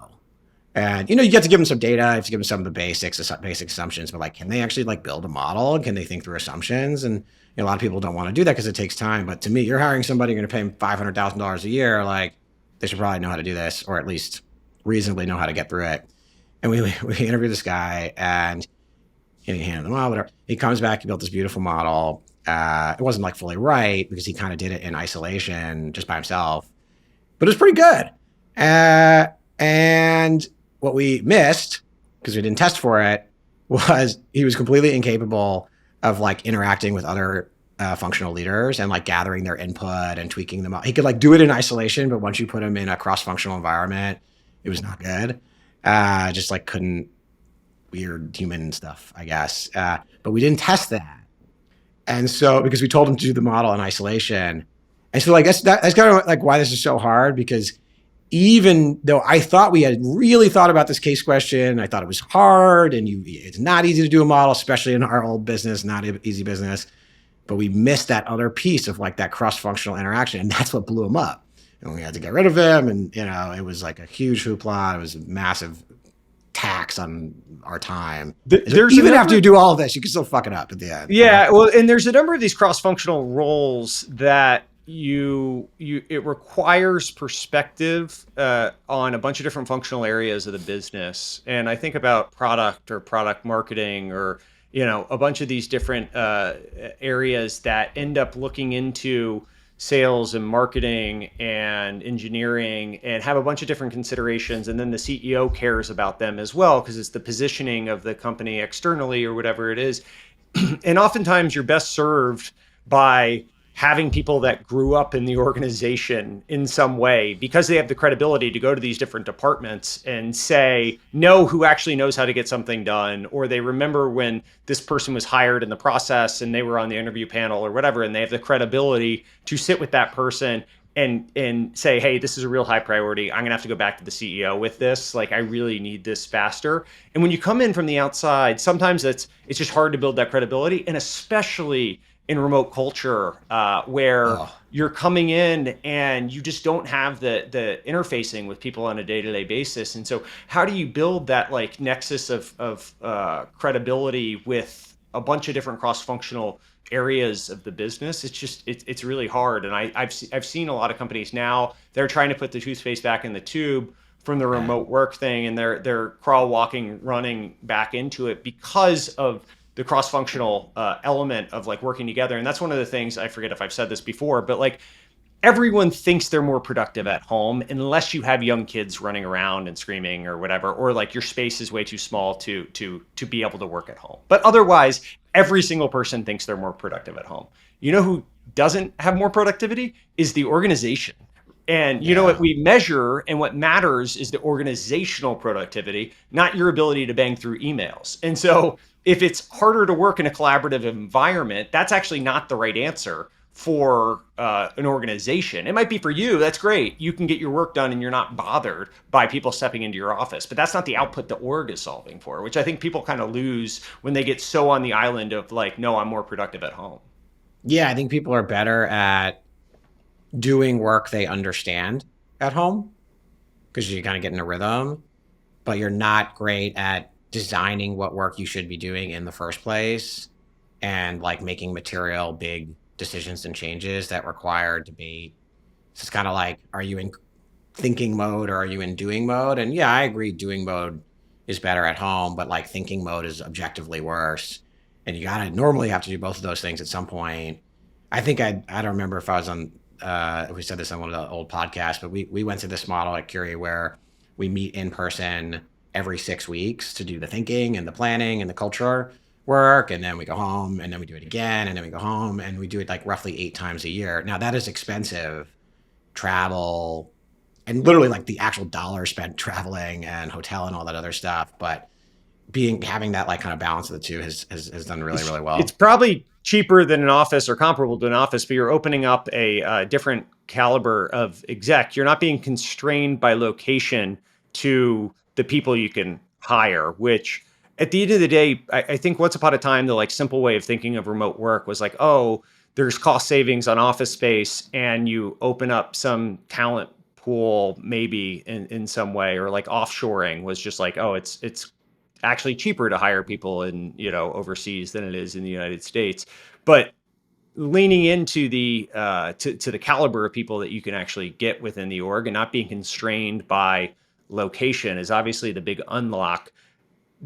And, you get to give them some data, you have to give them some of the basic assumptions, but like, can they actually like build a model? And can they think through assumptions? And a lot of people don't want to do that because it takes time. But to me, you're hiring somebody, you're going to pay them $500,000 a year. Like, they should probably know how to do this, or at least reasonably know how to get through it. And we interviewed this guy, and he handed them all, whatever. He comes back, he built this beautiful model. It wasn't like fully right because he kind of did it in isolation just by himself, but it was pretty good. And what we missed, because we didn't test for it, was he was completely incapable of like interacting with other functional leaders and like gathering their input and tweaking them out. He could like do it in isolation, but once you put him in a cross-functional environment, it was not good. Just like couldn't, weird human stuff, I guess. But we didn't test that. And so, because we told him to do the model in isolation. And so like, that's kind of like why this is so hard, because even though I thought we had really thought about this case question, I thought it was hard and it's not easy to do a model, especially in our old business, not an easy business, but we missed that other piece of like that cross-functional interaction. And that's what blew him up. And we had to get rid of him. And, it was like a huge hoopla. It was a massive tax on our time. Even after you do all of this, you can still fuck it up at the end. Yeah. Well, and there's a number of these cross-functional roles that it requires perspective on a bunch of different functional areas of the business. And I think about product or product marketing or, a bunch of these different areas that end up looking into sales and marketing and engineering and have a bunch of different considerations. And then the CEO cares about them as well, because it's the positioning of the company externally or whatever it is. And oftentimes you're best served by having people that grew up in the organization in some way, because they have the credibility to go to these different departments and know who actually knows how to get something done, or they remember when this person was hired in the process and they were on the interview panel or whatever, and they have the credibility to sit with that person and say, hey, this is a real high priority. I'm gonna have to go back to the CEO with this. Like, I really need this faster. And when you come in from the outside, sometimes it's just hard to build that credibility, and especially in remote culture where you're coming in and you just don't have the interfacing with people on a day-to-day basis. And so how do you build that like nexus of credibility with a bunch of different cross-functional areas of the business? It's really hard. And I've seen a lot of companies now, they're trying to put the toothpaste back in the tube from the remote work thing, and they're crawl, walking, running back into it because of the cross-functional element of like working together. And that's one of the things, I forget if I've said this before, but like everyone thinks they're more productive at home unless you have young kids running around and screaming or whatever, or like your space is way too small to be able to work at home. But otherwise, every single person thinks they're more productive at home. You know who doesn't have more productivity is the organization. And you know what we measure and what matters is the organizational productivity, not your ability to bang through emails. And so if it's harder to work in a collaborative environment, that's actually not the right answer for an organization. It might be for you. That's great. You can get your work done and you're not bothered by people stepping into your office. But that's not the output the org is solving for, which I think people kind of lose when they get so on the island of like, no, I'm more productive at home. Yeah, I think people are better at doing work they understand at home because you kind of get in a rhythm, but you're not great at designing what work you should be doing in the first place and like making material big decisions and changes that require debate. So it's kind of like, are you in thinking mode or are you in doing mode? And yeah, I agree doing mode is better at home, but like thinking mode is objectively worse. And you gotta normally have to do both of those things at some point. I think I don't remember if I was on we said this on one of the old podcasts, but we went to this model at Curie where we meet in person every 6 weeks to do the thinking and the planning and the culture work. And then we go home and then we do it again. And then we go home and we do it like roughly 8 times a year. Now that is expensive travel and literally like the actual dollar spent traveling and hotel and all that other stuff. But having that like kind of balance of the two has done really, really well. It's probably cheaper than an office or comparable to an office, but you're opening up a different caliber of exec. You're not being constrained by location to the people you can hire, which at the end of the day, I think once upon a time, the like simple way of thinking of remote work was like, oh, there's cost savings on office space and you open up some talent pool maybe in some way, or like offshoring was just like, oh, it's actually cheaper to hire people in, overseas than it is in the United States. But leaning into the to the caliber of people that you can actually get within the org and not being constrained by location is obviously the big unlock.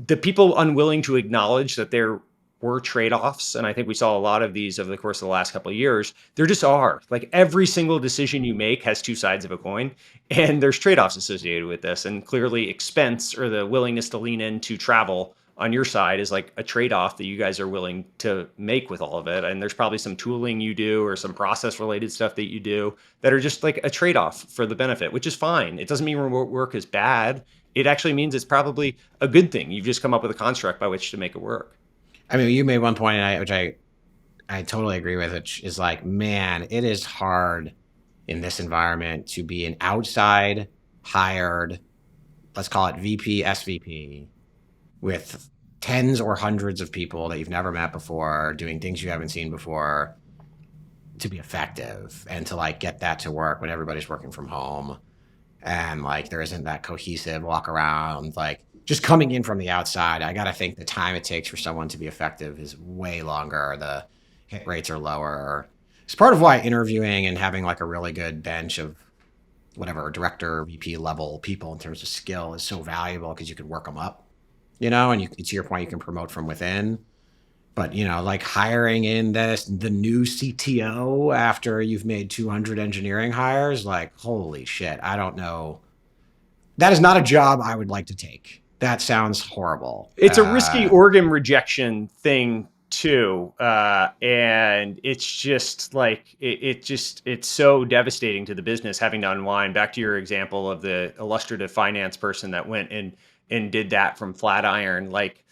The people unwilling to acknowledge that there were trade-offs, and I think we saw a lot of these over the course of the last couple of years, there just are. Like every single decision you make has two sides of a coin, and there's trade-offs associated with this. And clearly expense or the willingness to lean into travel on your side is like a trade-off that you guys are willing to make with all of it. And there's probably some tooling you do or some process-related stuff that you do that are just like a trade-off for the benefit, which is fine. It doesn't mean remote work is bad. It actually means it's probably a good thing. You've just come up with a construct by which to make it work. I mean, you made one point, which I totally agree with, which is like, man, it is hard in this environment to be an outside hired, let's call it VP, SVP, with tens or hundreds of people that you've never met before, doing things you haven't seen before, to be effective and to like get that to work when everybody's working from home. And like, there isn't that cohesive walk around, like, just coming in from the outside, I got to think the time it takes for someone to be effective is way longer. The hit rates are lower. It's part of why interviewing and having like a really good bench of whatever director, VP level people in terms of skill is so valuable because you can work them up, and to your point, you can promote from within. But, like hiring in the new CTO after you've made 200 engineering hires, like, holy shit, I don't know. That is not a job I would like to take. That sounds horrible. It's a risky organ rejection thing too. And it's just like, it's so devastating to the business having to unwind. Back to your example of the illustrative finance person that went and did that from Flatiron. Like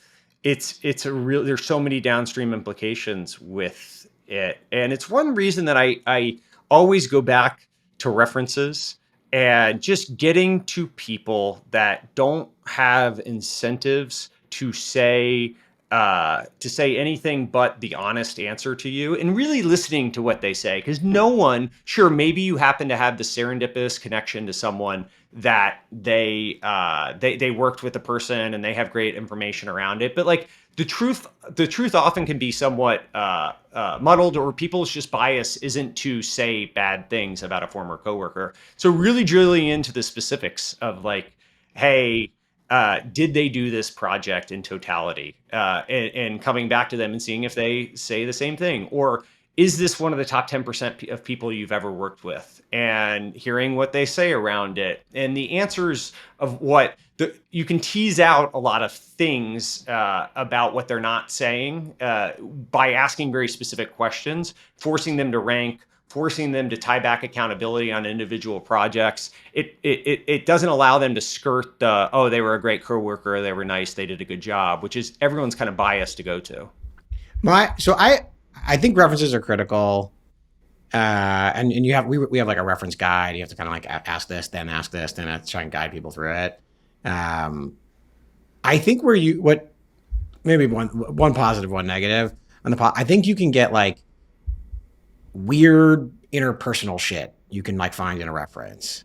there's so many downstream implications with it. And it's one reason that I always go back to references and just getting to people that don't have incentives to say anything but the honest answer to you, and really listening to what they say. Because no one, sure, maybe you happen to have the serendipitous connection to someone that they worked with a person and they have great information around it, but like the truth often can be somewhat muddled, or people's just bias isn't to say bad things about a former coworker. So really drilling into the specifics of like, hey, did they do this project in totality, and coming back to them and seeing if they say the same thing, or is this one of the top 10% of people you've ever worked with? And hearing what they say around it. And the answers of you can tease out a lot of things about what they're not saying by asking very specific questions, forcing them to rank, forcing them to tie back accountability on individual projects. It doesn't allow them to skirt they were a great coworker, they were nice, they did a good job, which is everyone's kind of biased to go to. I think references are critical. And we have like a reference guide. You have to kind of like ask this, then try and guide people through it. I think maybe one positive, one negative I think you can get like weird interpersonal shit you can like find in a reference.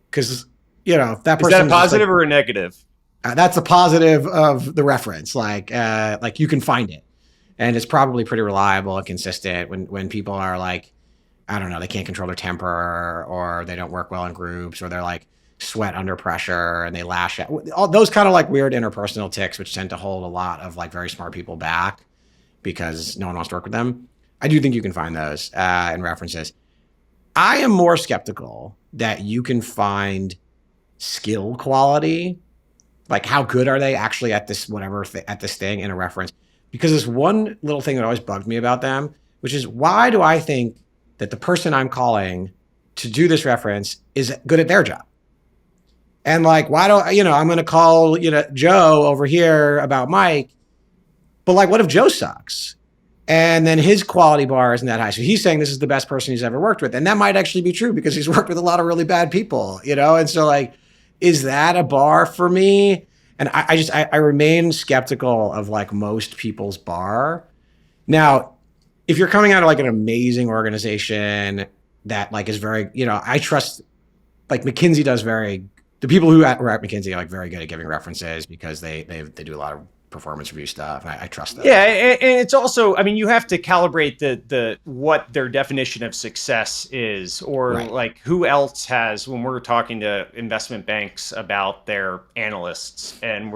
Cause if that person is that a positive or a negative? That's a positive of the reference. Like you can find it. And it's probably pretty reliable and consistent when people are like, I don't know, they can't control their temper or they don't work well in groups or they're like sweat under pressure and they lash out. All those kind of like weird interpersonal tics, which tend to hold a lot of like very smart people back because no one wants to work with them. I do think you can find those in references. I am more skeptical that you can find skill quality, like how good are they actually at this at this thing in a reference. Because there's one little thing that always bugged me about them, which is why do I think that the person I'm calling to do this reference is good at their job? And like, why don't, I'm going to call, Joe over here about Mike, but like, what if Joe sucks? And then his quality bar isn't that high. So he's saying this is the best person he's ever worked with. And that might actually be true because he's worked with a lot of really bad people, And so like, is that a bar for me? And I remain skeptical of like most people's bar. Now, if you're coming out of like an amazing organization that like is very, I trust, like McKinsey the people who were at McKinsey are like very good at giving references because they do a lot of performance review stuff. I trust them. Yeah, and it's also, you have to calibrate the what their definition of success is, or right. Like who else has, when we're talking to investment banks about their analysts, and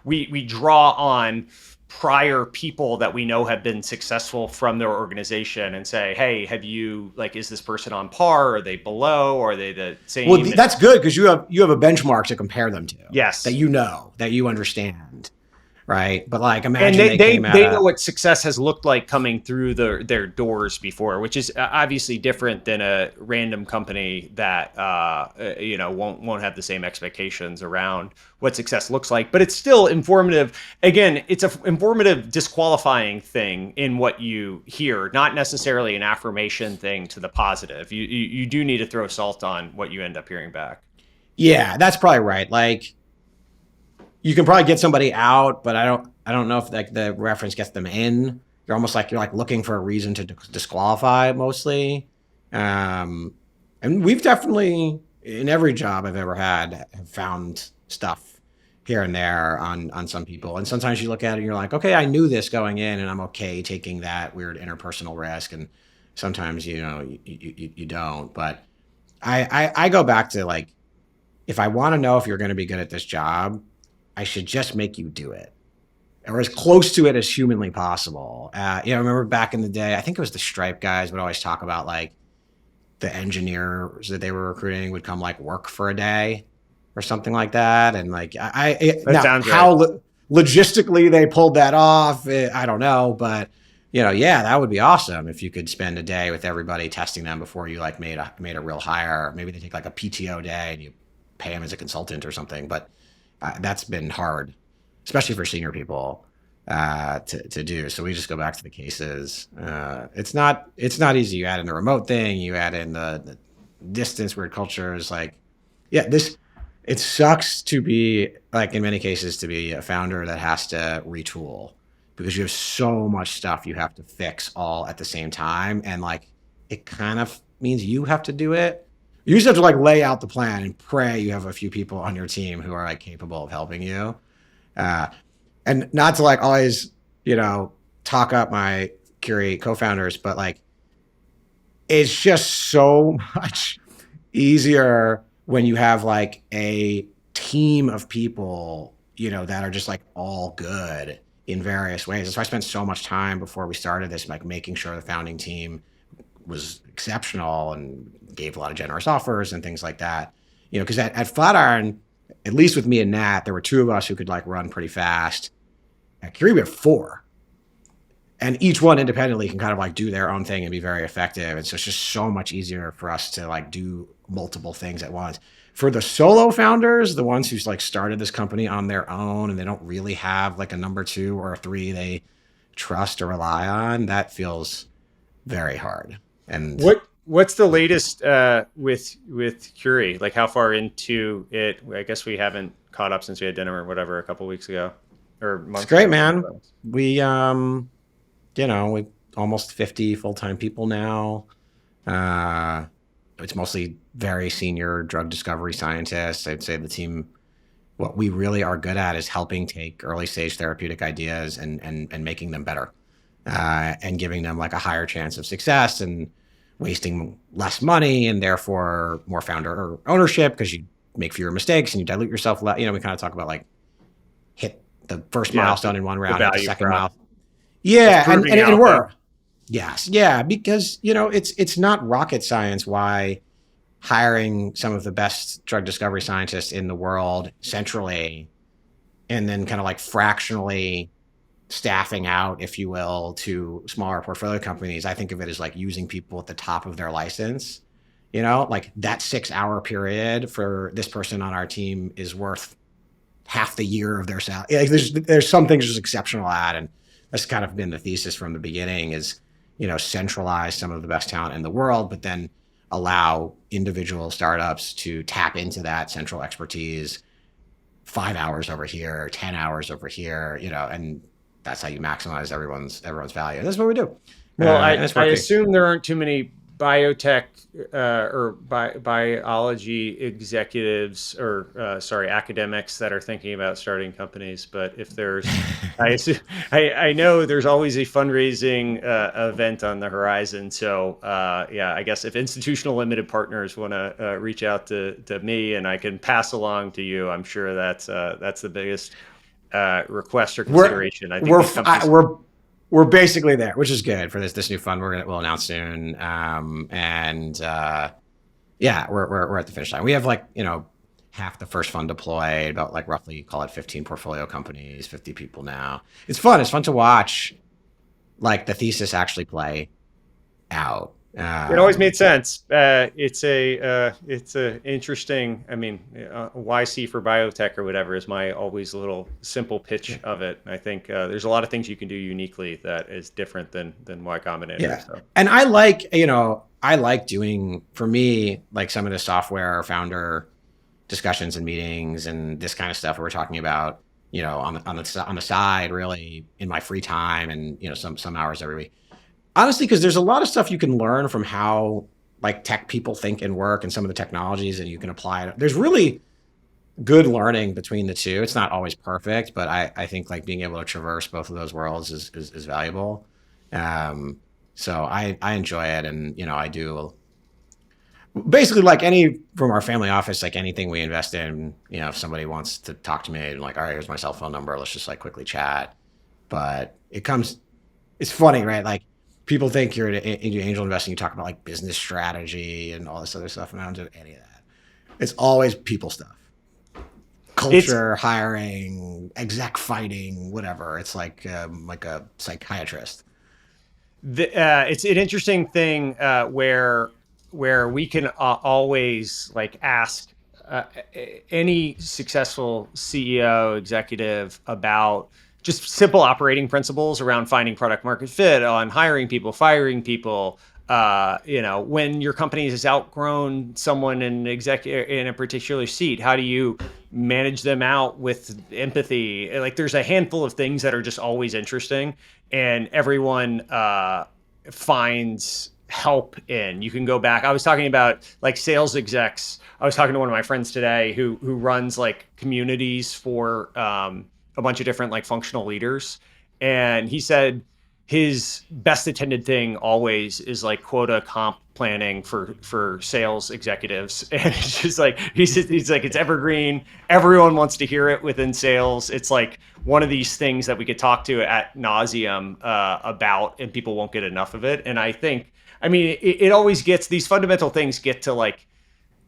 we draw on prior people that we know have been successful from their organization and say, hey, is this person on par? Are they below? Or are they the same? Well, that's good because you have a benchmark to compare them to. Yes. That that you understand. Right. But like, imagine and they know what success has looked like coming through their doors before, which is obviously different than a random company that, won't have the same expectations around what success looks like. But it's still informative. Again, it's an informative disqualifying thing in what you hear, not necessarily an affirmation thing to the positive. You do need to throw salt on what you end up hearing back. Yeah, that's probably right. Like, you can probably get somebody out, but I don't know if like the reference gets them in. You're looking for a reason to disqualify mostly. And we've definitely, in every job I've ever had, have found stuff here and there on some people. And sometimes you look at it and you're like, okay, I knew this going in and I'm okay taking that weird interpersonal risk. And sometimes, you don't. But I go back to like, if I want to know if you're going to be good at this job, I should just make you do it, or as close to it as humanly possible. I remember back in the day, I think it was the Stripe guys would always talk about like the engineers that they were recruiting would come like work for a day or something like that. And like, logistically they pulled that off, I don't know, but that would be awesome if you could spend a day with everybody testing them before you like made a real hire. Maybe they take like a PTO day and you pay them as a consultant or something, but that's been hard, especially for senior people to do. So we just go back to the cases. It's not easy. You add in the remote thing, you add in the distance, weird cultures. Like, it sucks to be like, in many cases, to be a founder that has to retool because you have so much stuff you have to fix all at the same time. And like, it kind of means you have to do it. You just have to like lay out the plan and pray you have a few people on your team who are like capable of helping you. And not to like always, talk up my Curie co-founders, but like, it's just so much easier when you have like a team of people, that are just like all good in various ways. That's why I spent so much time before we started this, like making sure the founding team was exceptional and gave a lot of generous offers and things like that. Because at Flatiron, at least with me and Nat, there were two of us who could like run pretty fast. At Curie, we have four. And each one independently can kind of like do their own thing and be very effective. And so it's just so much easier for us to like do multiple things at once. For the solo founders, the ones who's like started this company on their own and they don't really have like a number two or a three they trust or rely on, that feels very hard. And what's the latest with Curie? Like how far into it? I guess we haven't caught up since we had dinner or whatever a couple of weeks ago or months. It's great, man. We we almost 50 full-time people now. It's mostly very senior drug discovery scientists. I'd say the team, what we really are good at is helping take early stage therapeutic ideas and making them better, and giving them like a higher chance of success and wasting less money and therefore more founder ownership because you make fewer mistakes and you dilute yourself. We kind of talk about like hit the first milestone in one round, hit the second milestone. Yeah, and we're because it's not rocket science why hiring some of the best drug discovery scientists in the world centrally and then kind of like fractionally staffing out, if you will, to smaller portfolio companies. I think of it as like using people at the top of their license. Like that 6-hour period for this person on our team is worth half the year of their salary. Like there's some things just exceptional at, and that's kind of been the thesis from the beginning is, centralize some of the best talent in the world, but then allow individual startups to tap into that central expertise 5 hours over here, 10 hours over here, and that's how you maximize everyone's value. And that's what we do. Well, I assume there aren't too many biotech or biology executives or academics that are thinking about starting companies. But if there's, I know there's always a fundraising event on the horizon. So I guess if institutional limited partners want to reach out to me and I can pass along to you, I'm sure that's the biggest request or consideration. I think we're basically there, which is good for this new fund we'll announce soon. We're at the finish line. We have half the first fund deployed, about like roughly call it 15 portfolio companies, 50 people now. It's fun. It's fun to watch like the thesis actually play out. It always made sense. It's a interesting. I mean, YC for biotech or whatever is my always little simple pitch of it. I think there's a lot of things you can do uniquely that is different than Y Combinator. Yeah, so. And I like doing, for me, like some of the software founder discussions and meetings and this kind of stuff we're talking about, on the side, really in my free time and some hours every week. Honestly, because there's a lot of stuff you can learn from how like tech people think and work and some of the technologies, and you can apply it. There's really good learning between the two. It's not always perfect, but I think like being able to traverse both of those worlds is valuable. So I enjoy it, and I do basically like from our family office, like anything we invest in. If somebody wants to talk to me, and like, all right, here's my cell phone number, let's just like quickly chat. But it's funny, right? Like, people think you're into angel investing, you talk about like business strategy and all this other stuff, and I don't do any of that. It's always people stuff. Culture, hiring, exec fighting, whatever. It's like a psychiatrist. It's an interesting thing where we can always like ask any successful CEO, executive about just simple operating principles around finding product market fit, on hiring people, firing people. When your company has outgrown someone in a particular seat, how do you manage them out with empathy? Like, there's a handful of things that are just always interesting, and everyone finds help in. You can go back. I was talking about like sales execs. I was talking to one of my friends today who runs like communities for a bunch of different like functional leaders. And he said his best attended thing always is like quota comp planning for sales executives. And it's just like, he's like, it's evergreen. Everyone wants to hear it within sales. It's like one of these things that we could talk to at nauseum about, and people won't get enough of it. And I think, I mean, it always gets, these fundamental things get to, like,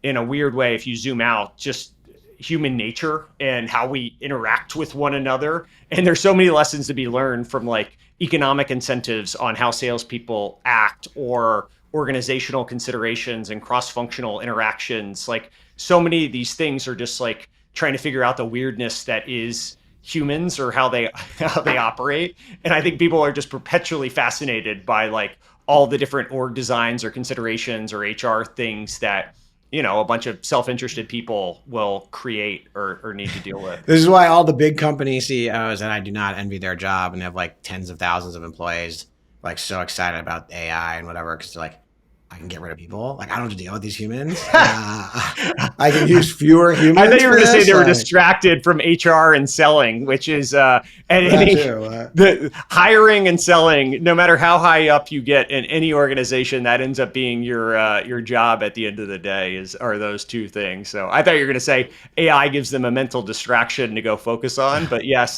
in a weird way, if you zoom out, just human nature and how we interact with one another. And there's so many lessons to be learned from like economic incentives on how salespeople act, or organizational considerations and cross-functional interactions. Like, so many of these things are just like trying to figure out the weirdness that is humans, or how they operate. And I think people are just perpetually fascinated by like all the different org designs or considerations or HR things that, you know, a bunch of self-interested people will create or need to deal with. This is why all the big company CEOs, and I do not envy their job, and have like tens of thousands of employees, like so excited about AI and whatever, because they're like, I can get rid of people. Like, I don't have to deal with these humans. I can use fewer humans. I thought you were going to say they were distracted from HR and selling, which is the hiring and selling. No matter how high up you get in any organization, that ends up being your job at the end of the day. Are those two things. So I thought you were going to say AI gives them a mental distraction to go focus on. But yes,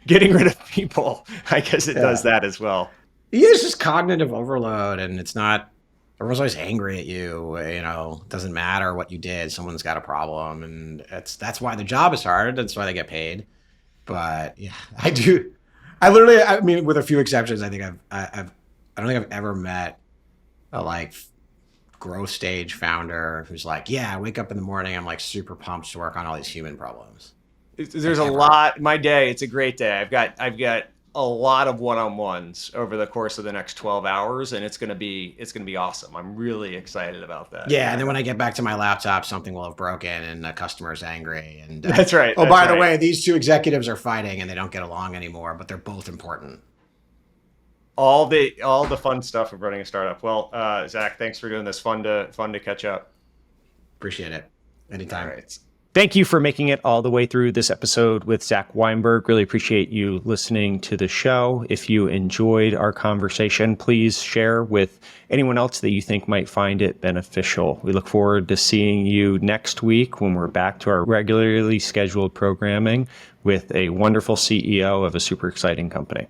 getting rid of people, I guess it does that as well. Yeah, it's just cognitive overload, and it's not. Everyone's always angry at you. You know, it doesn't matter what you did. Someone's got a problem, and that's why the job is hard. That's why they get paid. But yeah, I mean, with a few exceptions, I think I don't think I've ever met a like growth stage founder who's like, yeah, I wake up in the morning, I'm like super pumped to work on all these human problems. There's a lot. My day, it's a great day. I've got a lot of one-on-ones over the course of the next 12 hours, and it's going to be awesome. I'm really excited about that. Yeah, and then when I get back to my laptop, something will have broken and the customer's angry. And that's right. Oh, by the way, these two executives are fighting and they don't get along anymore, but they're both important. All the fun stuff of running a startup. Well, Zach, thanks for doing this. Fun to catch up. Appreciate it. Anytime. All right. Thank you for making it all the way through this episode with Zach Weinberg. Really appreciate you listening to the show. If you enjoyed our conversation, please share with anyone else that you think might find it beneficial. We look forward to seeing you next week when we're back to our regularly scheduled programming with a wonderful CEO of a super exciting company.